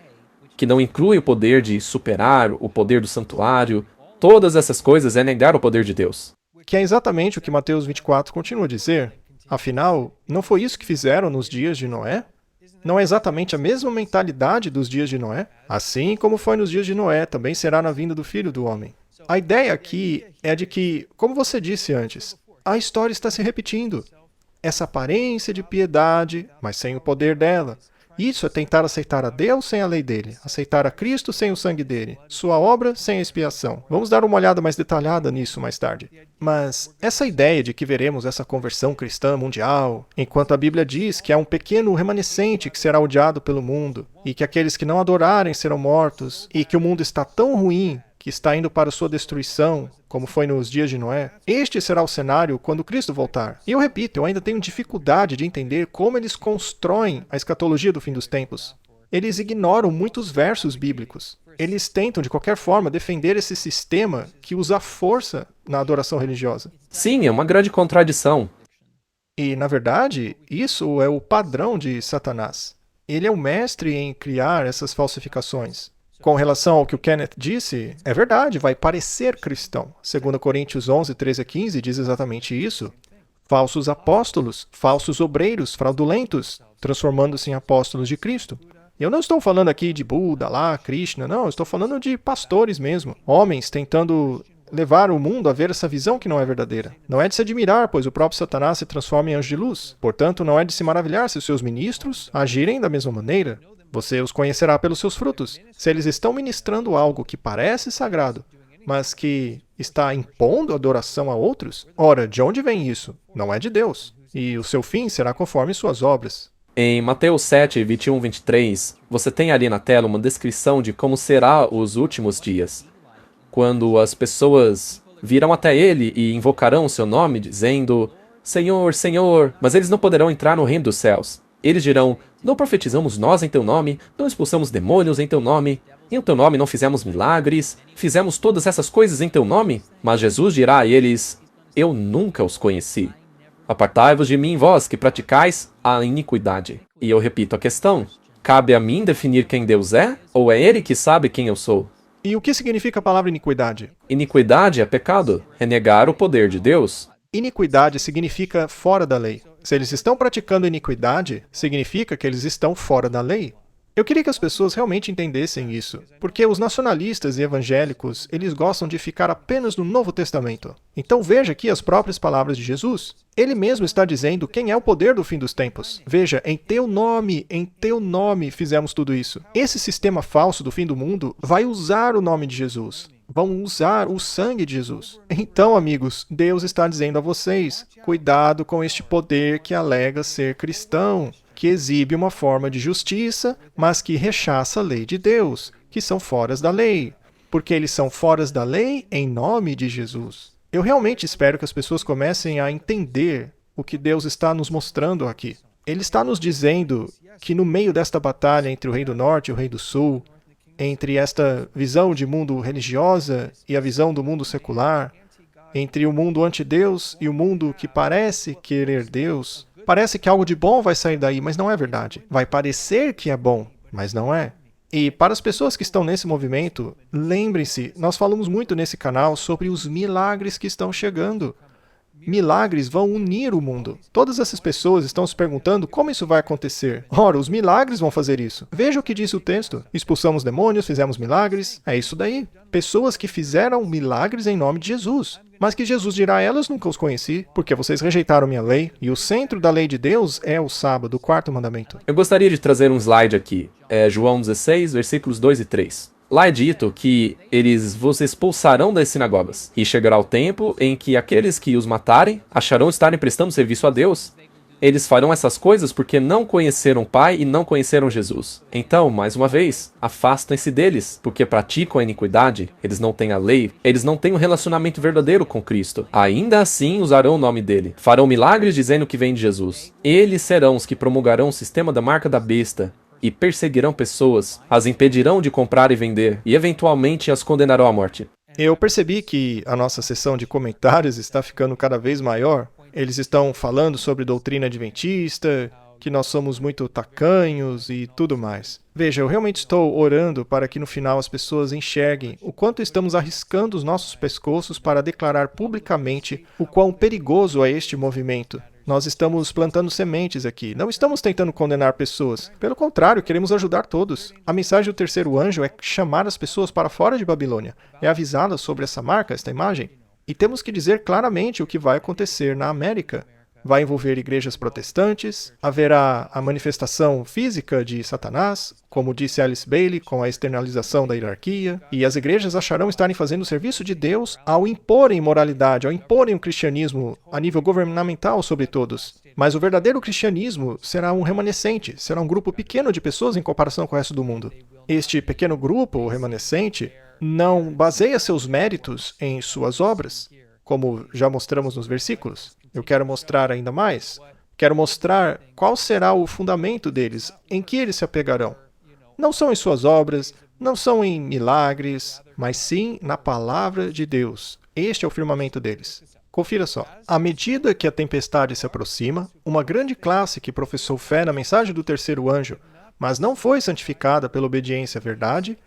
que não inclui o poder de superar o poder do santuário, todas essas coisas é negar o poder de Deus. Que é exatamente o que Mateus 24 continua a dizer. Afinal, não foi isso que fizeram nos dias de Noé? Não é exatamente a mesma mentalidade dos dias de Noé? Assim como foi nos dias de Noé, também será na vinda do Filho do Homem. A ideia aqui é de que, como você disse antes, a história está se repetindo. Essa aparência de piedade, mas sem o poder dela. Isso é tentar aceitar a Deus sem a lei dele, aceitar a Cristo sem o sangue dele, sua obra sem a expiação. Vamos dar uma olhada mais detalhada nisso mais tarde. Mas essa ideia de que veremos essa conversão cristã mundial, enquanto a Bíblia diz que há um pequeno remanescente que será odiado pelo mundo, e que aqueles que não adorarem serão mortos, e que o mundo está tão ruim que está indo para sua destruição, como foi nos dias de Noé, este será o cenário quando Cristo voltar. E eu repito, eu ainda tenho dificuldade de entender como eles constroem a escatologia do fim dos tempos. Eles ignoram muitos versos bíblicos. Eles tentam, de qualquer forma, defender esse sistema que usa força na adoração religiosa. Sim, é uma grande contradição. E, na verdade, isso é o padrão de Satanás. Ele é o mestre em criar essas falsificações. Com relação ao que o Kenneth disse, é verdade, vai parecer cristão. 2 Coríntios 11, 13 a 15 diz exatamente isso. Falsos apóstolos, falsos obreiros, fraudulentos, transformando-se em apóstolos de Cristo. Eu não estou falando aqui de Buda, lá, Krishna, não, eu estou falando de pastores mesmo, homens tentando levar o mundo a ver essa visão que não é verdadeira. Não é de se admirar, pois o próprio Satanás se transforma em anjo de luz. Portanto, não é de se maravilhar se os seus ministros agirem da mesma maneira. Você os conhecerá pelos seus frutos. Se eles estão ministrando algo que parece sagrado, mas que está impondo adoração a outros, ora, de onde vem isso? Não é de Deus. E o seu fim será conforme suas obras. Em Mateus 7, 21, 23, você tem ali na tela uma descrição de como será os últimos dias, quando as pessoas virão até ele e invocarão o seu nome, dizendo, Senhor, Senhor, mas eles não poderão entrar no reino dos céus. Eles dirão, não profetizamos nós em teu nome, não expulsamos demônios em teu nome, em teu nome não fizemos milagres, fizemos todas essas coisas em teu nome? Mas Jesus dirá a eles, eu nunca os conheci. Apartai-vos de mim, vós, que praticais a iniquidade. E eu repito a questão, cabe a mim definir quem Deus é, ou é Ele que sabe quem eu sou? E o que significa a palavra iniquidade? Iniquidade é pecado, é negar o poder de Deus. Iniquidade significa fora da lei. Se eles estão praticando iniquidade, significa que eles estão fora da lei. Eu queria que as pessoas realmente entendessem isso, porque os nacionalistas e evangélicos, eles gostam de ficar apenas no Novo Testamento. Então veja aqui as próprias palavras de Jesus. Ele mesmo está dizendo quem é o poder do fim dos tempos. Veja, em teu nome fizemos tudo isso. Esse sistema falso do fim do mundo vai usar o nome de Jesus. Vão usar o sangue de Jesus. Então, amigos, Deus está dizendo a vocês, cuidado com este poder que alega ser cristão, que exibe uma forma de justiça, mas que rechaça a lei de Deus, que são foras da lei, porque eles são foras da lei em nome de Jesus. Eu realmente espero que as pessoas comecem a entender o que Deus está nos mostrando aqui. Ele está nos dizendo que no meio desta batalha entre o Rei do Norte e o Rei do Sul, entre esta visão de mundo religiosa e a visão do mundo secular, entre o mundo anti-Deus e o mundo que parece querer Deus, parece que algo de bom vai sair daí, mas não é verdade. Vai parecer que é bom, mas não é. E para as pessoas que estão nesse movimento, lembrem-se, nós falamos muito nesse canal sobre os milagres que estão chegando. Milagres vão unir o mundo. Todas essas pessoas estão se perguntando como isso vai acontecer. Ora, os milagres vão fazer isso. Veja o que diz o texto. Expulsamos demônios, fizemos milagres. É isso daí. Pessoas que fizeram milagres em nome de Jesus. Mas que Jesus dirá a elas, nunca os conheci, porque vocês rejeitaram minha lei. E o centro da lei de Deus é o sábado, o quarto mandamento. Eu gostaria de trazer um slide aqui. É João 16, versículos 2 e 3. Lá é dito que eles vos expulsarão das sinagogas, e chegará o tempo em que aqueles que os matarem acharão estarem prestando serviço a Deus. Eles farão essas coisas porque não conheceram o Pai e não conheceram Jesus. Então, mais uma vez, afastem-se deles, porque praticam a iniquidade, eles não têm a lei, eles não têm um relacionamento verdadeiro com Cristo. Ainda assim usarão o nome dele, farão milagres dizendo que vem de Jesus. Eles serão os que promulgarão o sistema da marca da besta, e perseguirão pessoas, as impedirão de comprar e vender, e eventualmente as condenarão à morte. Eu percebi que a nossa sessão de comentários está ficando cada vez maior. Eles estão falando sobre doutrina adventista, que nós somos muito tacanhos e tudo mais. Veja, eu realmente estou orando para que no final as pessoas enxerguem o quanto estamos arriscando os nossos pescoços para declarar publicamente o quão perigoso é este movimento. Nós estamos plantando sementes aqui. Não estamos tentando condenar pessoas. Pelo contrário, queremos ajudar todos. A mensagem do terceiro anjo é chamar as pessoas para fora de Babilônia. É avisá-las sobre essa marca, esta imagem. E temos que dizer claramente o que vai acontecer na América. Vai envolver igrejas protestantes, haverá a manifestação física de Satanás, como disse Alice Bailey, com a externalização da hierarquia, e as igrejas acharão estarem fazendo o serviço de Deus ao imporem moralidade, ao imporem o cristianismo a nível governamental sobre todos. Mas o verdadeiro cristianismo será um remanescente, será um grupo pequeno de pessoas em comparação com o resto do mundo. Este pequeno grupo, o remanescente, não baseia seus méritos em suas obras, como já mostramos nos versículos. Eu quero mostrar ainda mais. Quero mostrar qual será o fundamento deles, em que eles se apegarão. Não são em suas obras, não são em milagres, mas sim na palavra de Deus. Este é o firmamento deles. Confira só. À medida que a tempestade se aproxima, uma grande classe que professou fé na mensagem do terceiro anjo, mas não foi santificada pela obediência à verdade.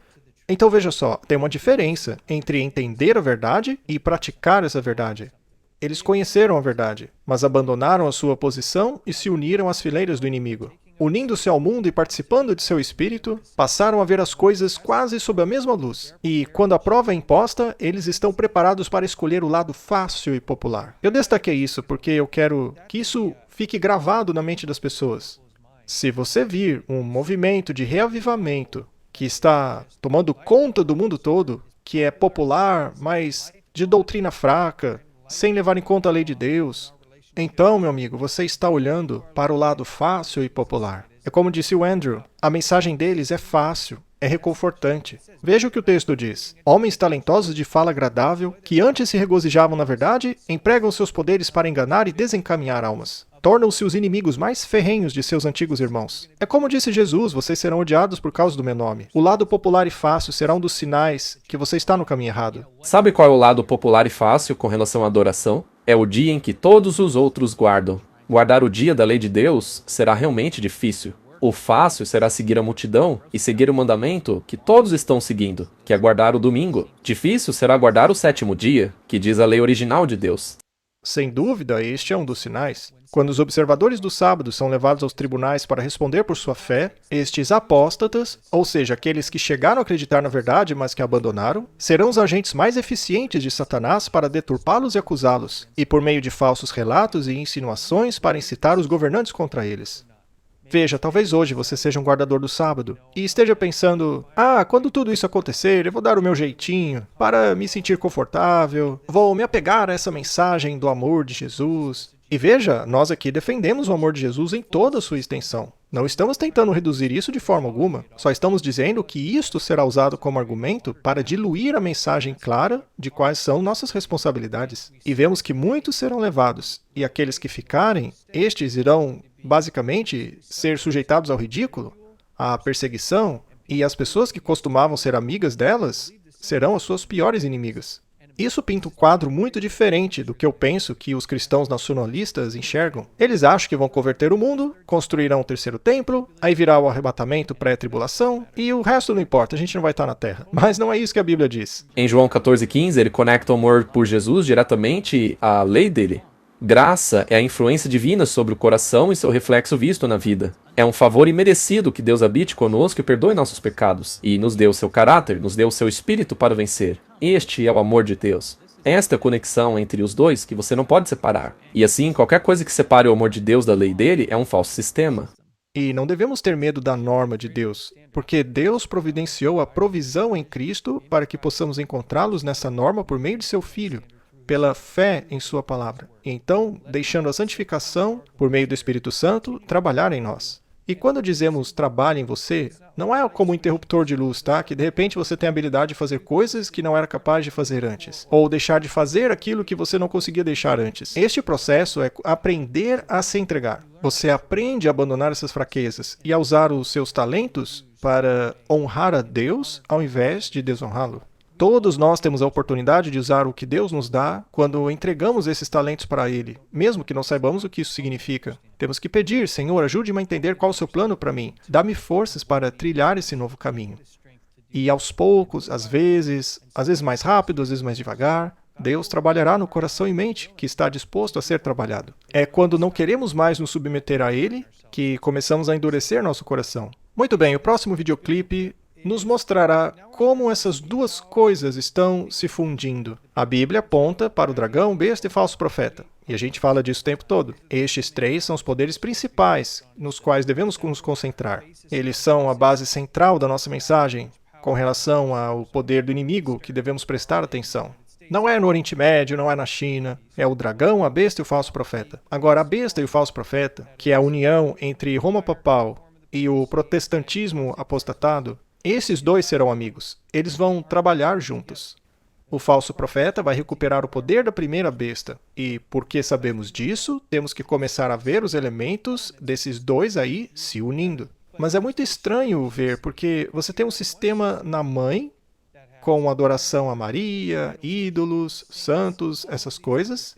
Então veja só, tem uma diferença entre entender a verdade e praticar essa verdade. Eles conheceram a verdade, mas abandonaram a sua posição e se uniram às fileiras do inimigo. unindo-se ao mundo e participando de seu espírito, passaram a ver as coisas quase sob a mesma luz. E, quando a prova é imposta, eles estão preparados para escolher o lado fácil e popular. Eu destaquei isso porque eu quero que isso fique gravado na mente das pessoas. Se você vir um movimento de reavivamento que está tomando conta do mundo todo, que é popular, mas de doutrina fraca, sem levar em conta a lei de Deus, então, meu amigo, você está olhando para o lado fácil e popular. É como disse o Andrew, a mensagem deles é fácil, é reconfortante. Veja o que o texto diz. Homens talentosos de fala agradável, que antes se regozijavam na verdade, empregam seus poderes para enganar e desencaminhar almas. Tornam-se os inimigos mais ferrenhos de seus antigos irmãos. É como disse Jesus, vocês serão odiados por causa do meu nome. O lado popular e fácil será um dos sinais que você está no caminho errado. Sabe qual é o lado popular e fácil com relação à adoração? É o dia em que todos os outros guardam. Guardar o dia da lei de Deus será realmente difícil. O fácil será seguir a multidão e seguir o mandamento que todos estão seguindo, que é guardar o domingo. Difícil será guardar o 7º dia, que diz a lei original de Deus. Sem dúvida, este é um dos sinais. Quando os observadores do sábado são levados aos tribunais para responder por sua fé, estes apóstatas, ou seja, aqueles que chegaram a acreditar na verdade, mas que abandonaram, serão os agentes mais eficientes de Satanás para deturpá-los e acusá-los, e por meio de falsos relatos e insinuações para incitar os governantes contra eles. Veja, talvez hoje você seja um guardador do sábado e esteja pensando, quando tudo isso acontecer, eu vou dar o meu jeitinho para me sentir confortável, vou me apegar a essa mensagem do amor de Jesus. E veja, nós aqui defendemos o amor de Jesus em toda a sua extensão. Não estamos tentando reduzir isso de forma alguma, só estamos dizendo que isto será usado como argumento para diluir a mensagem clara de quais são nossas responsabilidades. E vemos que muitos serão levados, e aqueles que ficarem, estes irão basicamente ser sujeitados ao ridículo, à perseguição, e as pessoas que costumavam ser amigas delas serão as suas piores inimigas. Isso pinta um quadro muito diferente do que eu penso que os cristãos nacionalistas enxergam. Eles acham que vão converter o mundo, construirão o 3º templo, aí virá o arrebatamento pré-tribulação, e o resto não importa, a gente não vai estar na Terra. Mas não é isso que a Bíblia diz. Em João 14,15, ele conecta o amor por Jesus diretamente à lei dele. Graça é a influência divina sobre o coração e seu reflexo visto na vida. É um favor imerecido que Deus habite conosco e perdoe nossos pecados, e nos dê o seu caráter, nos dê o seu espírito para vencer. Este é o amor de Deus. Esta é a conexão entre os dois que você não pode separar. E assim, qualquer coisa que separe o amor de Deus da lei dele é um falso sistema. E não devemos ter medo da norma de Deus, porque Deus providenciou a provisão em Cristo para que possamos encontrá-los nessa norma por meio de seu Filho, pela fé em sua palavra. E então, deixando a santificação, por meio do Espírito Santo, trabalhar em nós. E quando dizemos trabalhe em você, não é como um interruptor de luz, tá? Que de repente você tem a habilidade de fazer coisas que não era capaz de fazer antes. Ou deixar de fazer aquilo que você não conseguia deixar antes. Este processo é aprender a se entregar. Você aprende a abandonar essas fraquezas e a usar os seus talentos para honrar a Deus ao invés de desonrá-lo. Todos nós temos a oportunidade de usar o que Deus nos dá quando entregamos esses talentos para Ele, mesmo que não saibamos o que isso significa. Temos que pedir, Senhor, ajude-me a entender qual é o seu plano para mim. Dá-me forças para trilhar esse novo caminho. E aos poucos, às vezes mais rápido, às vezes mais devagar, Deus trabalhará no coração e mente que está disposto a ser trabalhado. É quando não queremos mais nos submeter a Ele que começamos a endurecer nosso coração. Muito bem, o próximo videoclipe nos mostrará como essas duas coisas estão se fundindo. A Bíblia aponta para o dragão, besta e falso profeta. E a gente fala disso o tempo todo. Estes 3 são os poderes principais nos quais devemos nos concentrar. Eles são a base central da nossa mensagem com relação ao poder do inimigo que devemos prestar atenção. Não é no Oriente Médio, não é na China. É o dragão, a besta e o falso profeta. Agora, a besta e o falso profeta, que é a união entre Roma Papal e o protestantismo apostatado, esses 2 serão amigos. Eles vão trabalhar juntos. O falso profeta vai recuperar o poder da primeira besta. E, porque sabemos disso, temos que começar a ver os elementos desses 2 aí se unindo. Mas é muito estranho ver, porque você tem um sistema na mãe, com adoração a Maria, ídolos, santos, essas coisas.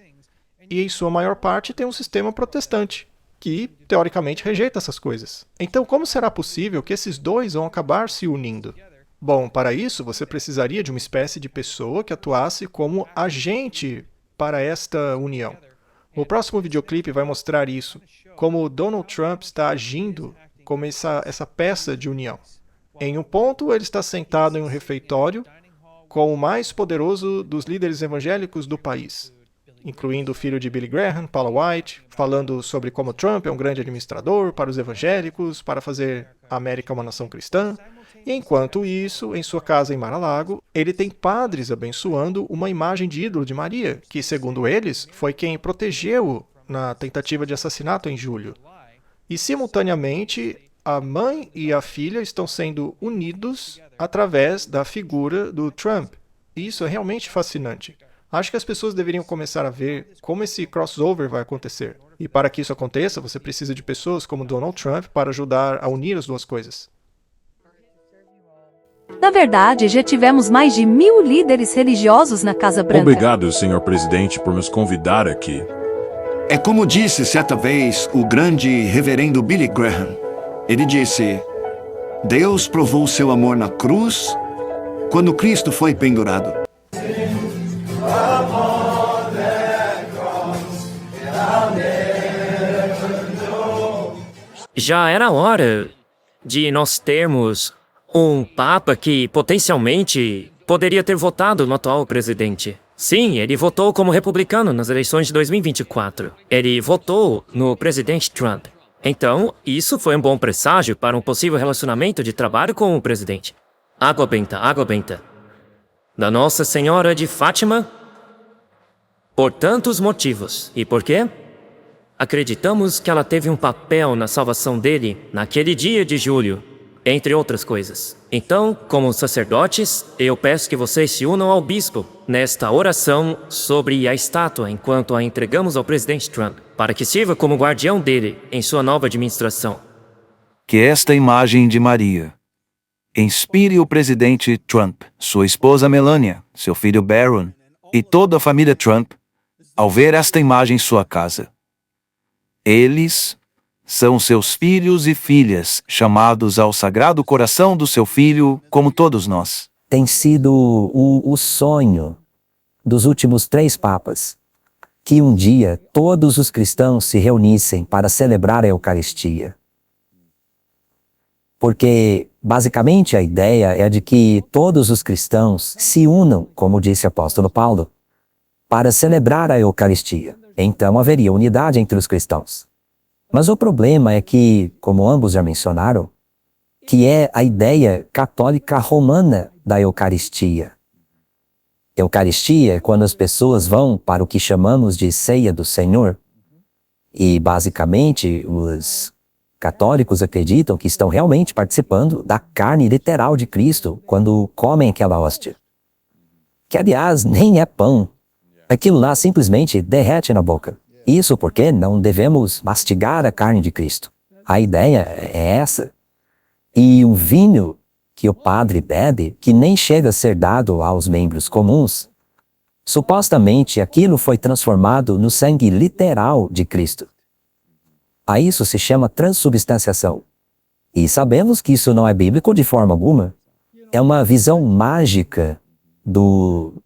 E, em sua maior parte, tem um sistema protestante, que, teoricamente, rejeita essas coisas. Então, como será possível que esses 2 vão acabar se unindo? Bom, para isso, você precisaria de uma espécie de pessoa que atuasse como agente para esta união. O próximo videoclipe vai mostrar isso, como Donald Trump está agindo como essa peça de união. Em um ponto, ele está sentado em um refeitório com o mais poderoso dos líderes evangélicos do país, incluindo o filho de Billy Graham, Paula White, falando sobre como Trump é um grande administrador para os evangélicos, para fazer a América uma nação cristã. E enquanto isso, em sua casa em Mar-a-Lago, ele tem padres abençoando uma imagem de ídolo de Maria, que, segundo eles, foi quem protegeu-o na tentativa de assassinato em julho. E, simultaneamente, a mãe e a filha estão sendo unidos através da figura do Trump. E isso é realmente fascinante. Acho que as pessoas deveriam começar a ver como esse crossover vai acontecer. E para que isso aconteça, você precisa de pessoas como Donald Trump para ajudar a unir as duas coisas. Na verdade, já tivemos mais de 1000 líderes religiosos na Casa Branca. Obrigado, senhor presidente, por nos convidar aqui. É como disse certa vez o grande reverendo Billy Graham. Ele disse: Deus provou seu amor na cruz quando Cristo foi pendurado. Já era hora de nós termos um papa que potencialmente poderia ter votado no atual presidente. Sim, ele votou como republicano nas eleições de 2024. Ele votou no presidente Trump. Então, isso foi um bom presságio para um possível relacionamento de trabalho com o presidente. Água benta. Da Nossa Senhora de Fátima, por tantos motivos. E por quê? Acreditamos que ela teve um papel na salvação dele naquele dia de julho, entre outras coisas. Então, como sacerdotes, eu peço que vocês se unam ao bispo nesta oração sobre a estátua enquanto a entregamos ao presidente Trump, para que sirva como guardião dele em sua nova administração. Que esta imagem de Maria inspire o presidente Trump, sua esposa Melania, seu filho Barron e toda a família Trump ao ver esta imagem em sua casa. Eles são seus filhos e filhas, chamados ao Sagrado Coração do seu Filho, como todos nós. Tem sido o sonho dos últimos 3 papas que um dia todos os cristãos se reunissem para celebrar a Eucaristia. Porque, basicamente, a ideia é de que todos os cristãos se unam, como disse o apóstolo Paulo, para celebrar a Eucaristia. Então haveria unidade entre os cristãos. Mas o problema é que, como ambos já mencionaram, que é a ideia católica romana da Eucaristia. Eucaristia é quando as pessoas vão para o que chamamos de ceia do Senhor. E, basicamente, os católicos acreditam que estão realmente participando da carne literal de Cristo quando comem aquela hóstia. Que, aliás, nem é pão. Aquilo lá simplesmente derrete na boca. Isso porque não devemos mastigar a carne de Cristo. A ideia é essa. E o vinho que o padre bebe, que nem chega a ser dado aos membros comuns, supostamente aquilo foi transformado no sangue literal de Cristo. A isso se chama transubstanciação. E sabemos que isso não é bíblico de forma alguma. É uma visão mágica do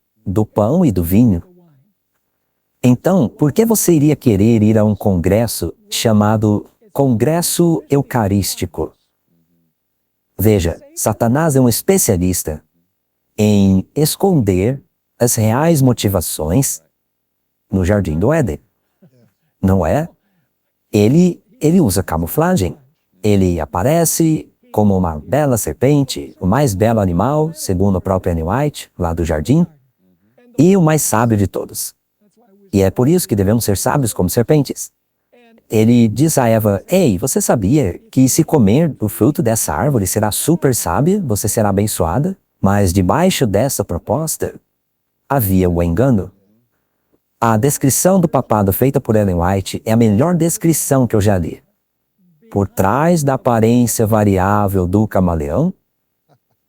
pão e do vinho. Então, por que você iria querer ir a um congresso chamado Congresso Eucarístico? Veja, Satanás é um especialista em esconder as reais motivações no Jardim do Éden. Não é? Ele usa camuflagem. Ele aparece como uma bela serpente, o mais belo animal, segundo o próprio Ellen White, lá do jardim, e o mais sábio de todos. E é por isso que devemos ser sábios como serpentes. Ele diz a Eva: Ei, você sabia que se comer do fruto dessa árvore será super sábia, você será abençoada? Mas debaixo dessa proposta havia o engano. A descrição do papado feita por Ellen White é a melhor descrição que eu já li. Por trás da aparência variável do camaleão,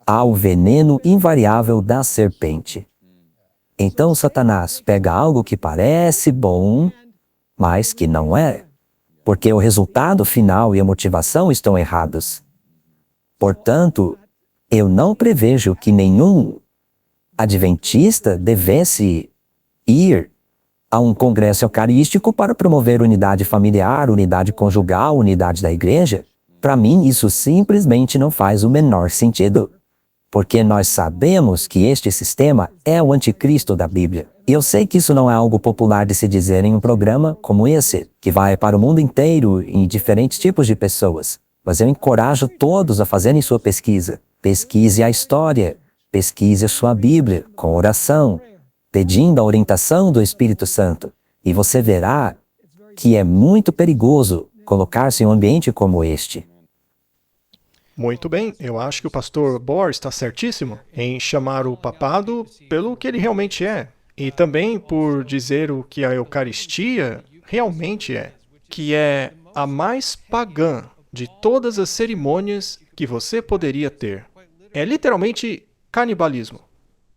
há o veneno invariável da serpente. Então Satanás pega algo que parece bom, mas que não é, porque o resultado final e a motivação estão errados. Portanto, eu não prevejo que nenhum adventista devesse ir a um congresso eucarístico para promover unidade familiar, unidade conjugal, unidade da igreja, Para mim, isso simplesmente não faz o menor sentido. Porque nós sabemos que este sistema é o anticristo da Bíblia. E eu sei que isso não é algo popular de se dizer em um programa como esse, que vai para o mundo inteiro em diferentes tipos de pessoas. Mas eu encorajo todos a fazerem sua pesquisa. Pesquise a história. Pesquise a sua Bíblia com oração, pedindo a orientação do Espírito Santo. E você verá que é muito perigoso colocar-se em um ambiente como este. Muito bem, eu acho que o pastor Bohr está certíssimo em chamar o papado pelo que ele realmente é. E também por dizer o que a Eucaristia realmente é, que é a mais pagã de todas as cerimônias que você poderia ter. É literalmente canibalismo.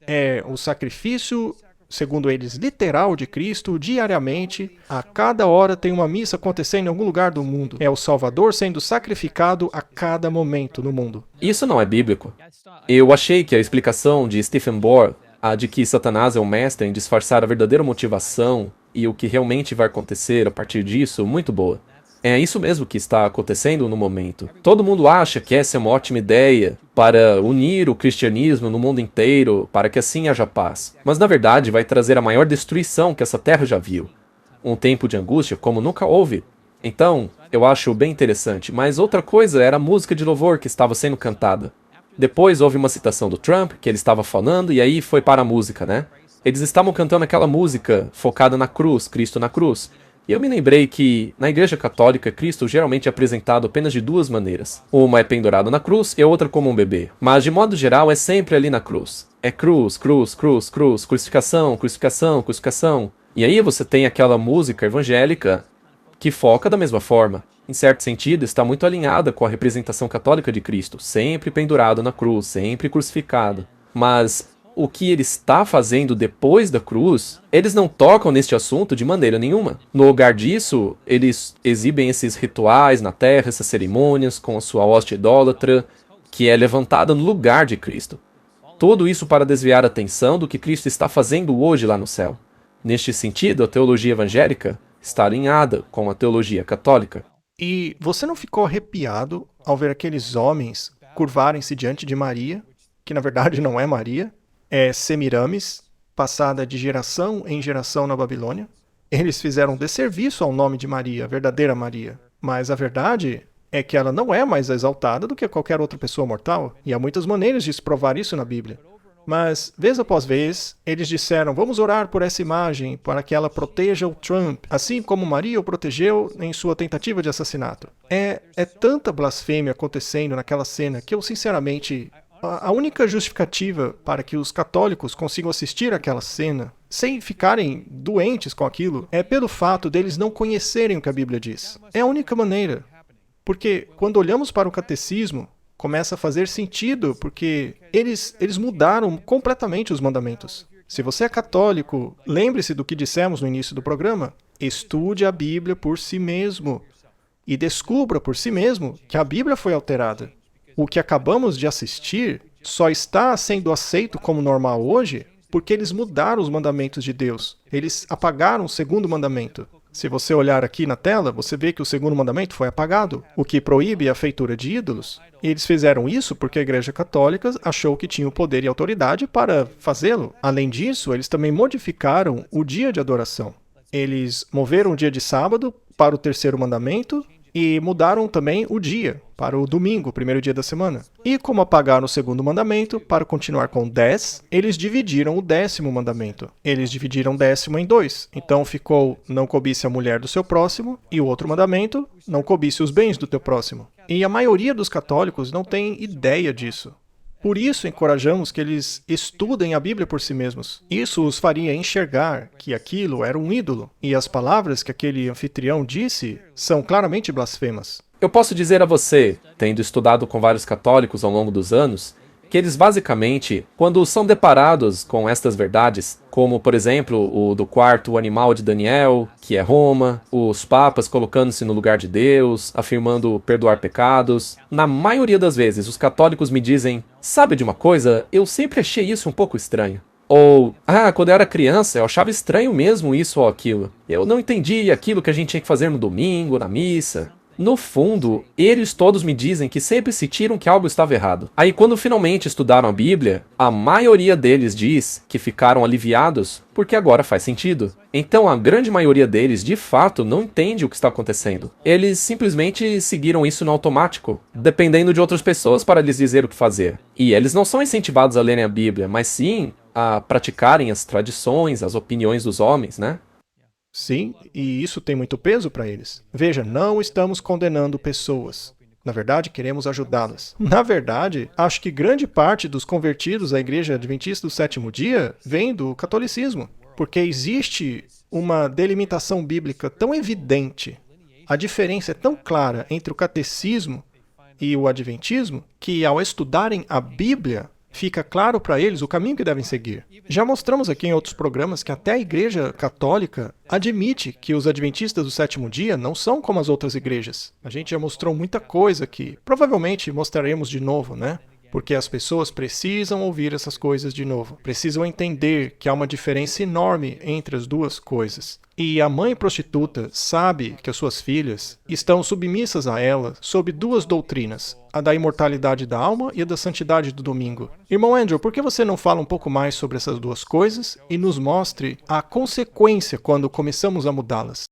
É o sacrifício, segundo eles, literal de Cristo, diariamente. A cada hora tem uma missa acontecendo em algum lugar do mundo. É o Salvador sendo sacrificado a cada momento no mundo. Isso não é bíblico. Eu achei que a explicação de Stephen Bohr, a de que Satanás é o mestre em disfarçar a verdadeira motivação e o que realmente vai acontecer a partir disso, muito boa. É isso mesmo que está acontecendo no momento. Todo mundo acha que essa é uma ótima ideia para unir o cristianismo no mundo inteiro, para que assim haja paz. Mas na verdade vai trazer a maior destruição que essa terra já viu. Um tempo de angústia como nunca houve. Então, eu acho bem interessante. Mas outra coisa era a música de louvor que estava sendo cantada. Depois houve uma citação do Trump, que ele estava falando, e aí foi para a música, né? Eles estavam cantando aquela música focada na cruz, Cristo na cruz. E eu me lembrei que, na Igreja Católica, Cristo geralmente é apresentado apenas de duas maneiras. Uma é pendurado na cruz e a outra como um bebê. Mas, de modo geral, é sempre ali na cruz. É cruz, cruz, cruz, cruz, crucificação, crucificação, crucificação. E aí você tem aquela música evangélica que foca da mesma forma. Em certo sentido, está muito alinhada com a representação católica de Cristo. Sempre pendurado na cruz, sempre crucificado. Mas o que ele está fazendo depois da cruz, eles não tocam neste assunto de maneira nenhuma. No lugar disso, eles exibem esses rituais na terra, essas cerimônias com a sua hóstia idólatra, que é levantada no lugar de Cristo. Tudo isso para desviar a atenção do que Cristo está fazendo hoje lá no céu. Neste sentido, a teologia evangélica está alinhada com a teologia católica. E você não ficou arrepiado ao ver aqueles homens curvarem-se diante de Maria, que na verdade não é Maria, é Semiramis, passada de geração em geração na Babilônia? Eles fizeram desserviço ao nome de Maria, a verdadeira Maria. Mas a verdade é que ela não é mais exaltada do que qualquer outra pessoa mortal, e há muitas maneiras de se provar isso na Bíblia. Mas, vez após vez, eles disseram, vamos orar por essa imagem, para que ela proteja o Trump, assim como Maria o protegeu em sua tentativa de assassinato. É tanta blasfêmia acontecendo naquela cena que eu, sinceramente, a única justificativa para que os católicos consigam assistir aquela cena sem ficarem doentes com aquilo é pelo fato deles não conhecerem o que a Bíblia diz. É a única maneira. Porque quando olhamos para o catecismo, começa a fazer sentido, porque eles mudaram completamente os mandamentos. Se você é católico, lembre-se do que dissemos no início do programa. Estude a Bíblia por si mesmo e descubra por si mesmo que a Bíblia foi alterada. O que acabamos de assistir só está sendo aceito como normal hoje porque eles mudaram os mandamentos de Deus. Eles apagaram o segundo mandamento. Se você olhar aqui na tela, você vê que o segundo mandamento foi apagado, o que proíbe a feitura de ídolos. E eles fizeram isso porque a Igreja Católica achou que tinha o poder e autoridade para fazê-lo. Além disso, eles também modificaram o dia de adoração. Eles moveram o dia de sábado para o terceiro mandamento e mudaram também o dia, para o domingo, o primeiro dia da semana. E como apagaram o segundo mandamento, para continuar com 10, eles dividiram o 10º mandamento. Eles dividiram o 10º em 2. Então ficou, não cobice a mulher do seu próximo, e o outro mandamento, não cobice os bens do teu próximo. E a maioria dos católicos não tem ideia disso. Por isso, encorajamos que eles estudem a Bíblia por si mesmos. Isso os faria enxergar que aquilo era um ídolo, e as palavras que aquele anfitrião disse são claramente blasfemas. Eu posso dizer a você, tendo estudado com vários católicos ao longo dos anos, que eles basicamente, quando são deparados com estas verdades, como por exemplo o do quarto animal de Daniel, que é Roma, os papas colocando-se no lugar de Deus, afirmando perdoar pecados, na maioria das vezes os católicos me dizem, sabe de uma coisa, eu sempre achei isso um pouco estranho. Ou, quando eu era criança eu achava estranho mesmo isso ou aquilo. Eu não entendi aquilo que a gente tinha que fazer no domingo, na missa. No fundo, eles todos me dizem que sempre sentiram que algo estava errado. Aí quando finalmente estudaram a Bíblia, a maioria deles diz que ficaram aliviados porque agora faz sentido. Então a grande maioria deles, de fato, não entende o que está acontecendo. Eles simplesmente seguiram isso no automático, dependendo de outras pessoas para lhes dizer o que fazer. E eles não são incentivados a lerem a Bíblia, mas sim a praticarem as tradições, as opiniões dos homens, né? Sim, e isso tem muito peso para eles. Veja, não estamos condenando pessoas. Na verdade, queremos ajudá-las. Na verdade, acho que grande parte dos convertidos à Igreja Adventista do Sétimo Dia vem do catolicismo, porque existe uma delimitação bíblica tão evidente, a diferença é tão clara entre o catecismo e o adventismo, que ao estudarem a Bíblia, fica claro para eles o caminho que devem seguir. Já mostramos aqui em outros programas que até a Igreja Católica admite que os adventistas do sétimo dia não são como as outras igrejas. A gente já mostrou muita coisa aqui. Provavelmente mostraremos de novo, né? Porque as pessoas precisam ouvir essas coisas de novo. Precisam entender que há uma diferença enorme entre as duas coisas. E a mãe prostituta sabe que as suas filhas estão submissas a ela sob duas doutrinas, a da imortalidade da alma e a da santidade do domingo. Irmão Andrew, por que você não fala um pouco mais sobre essas duas coisas e nos mostre a consequência quando começamos a mudá-las?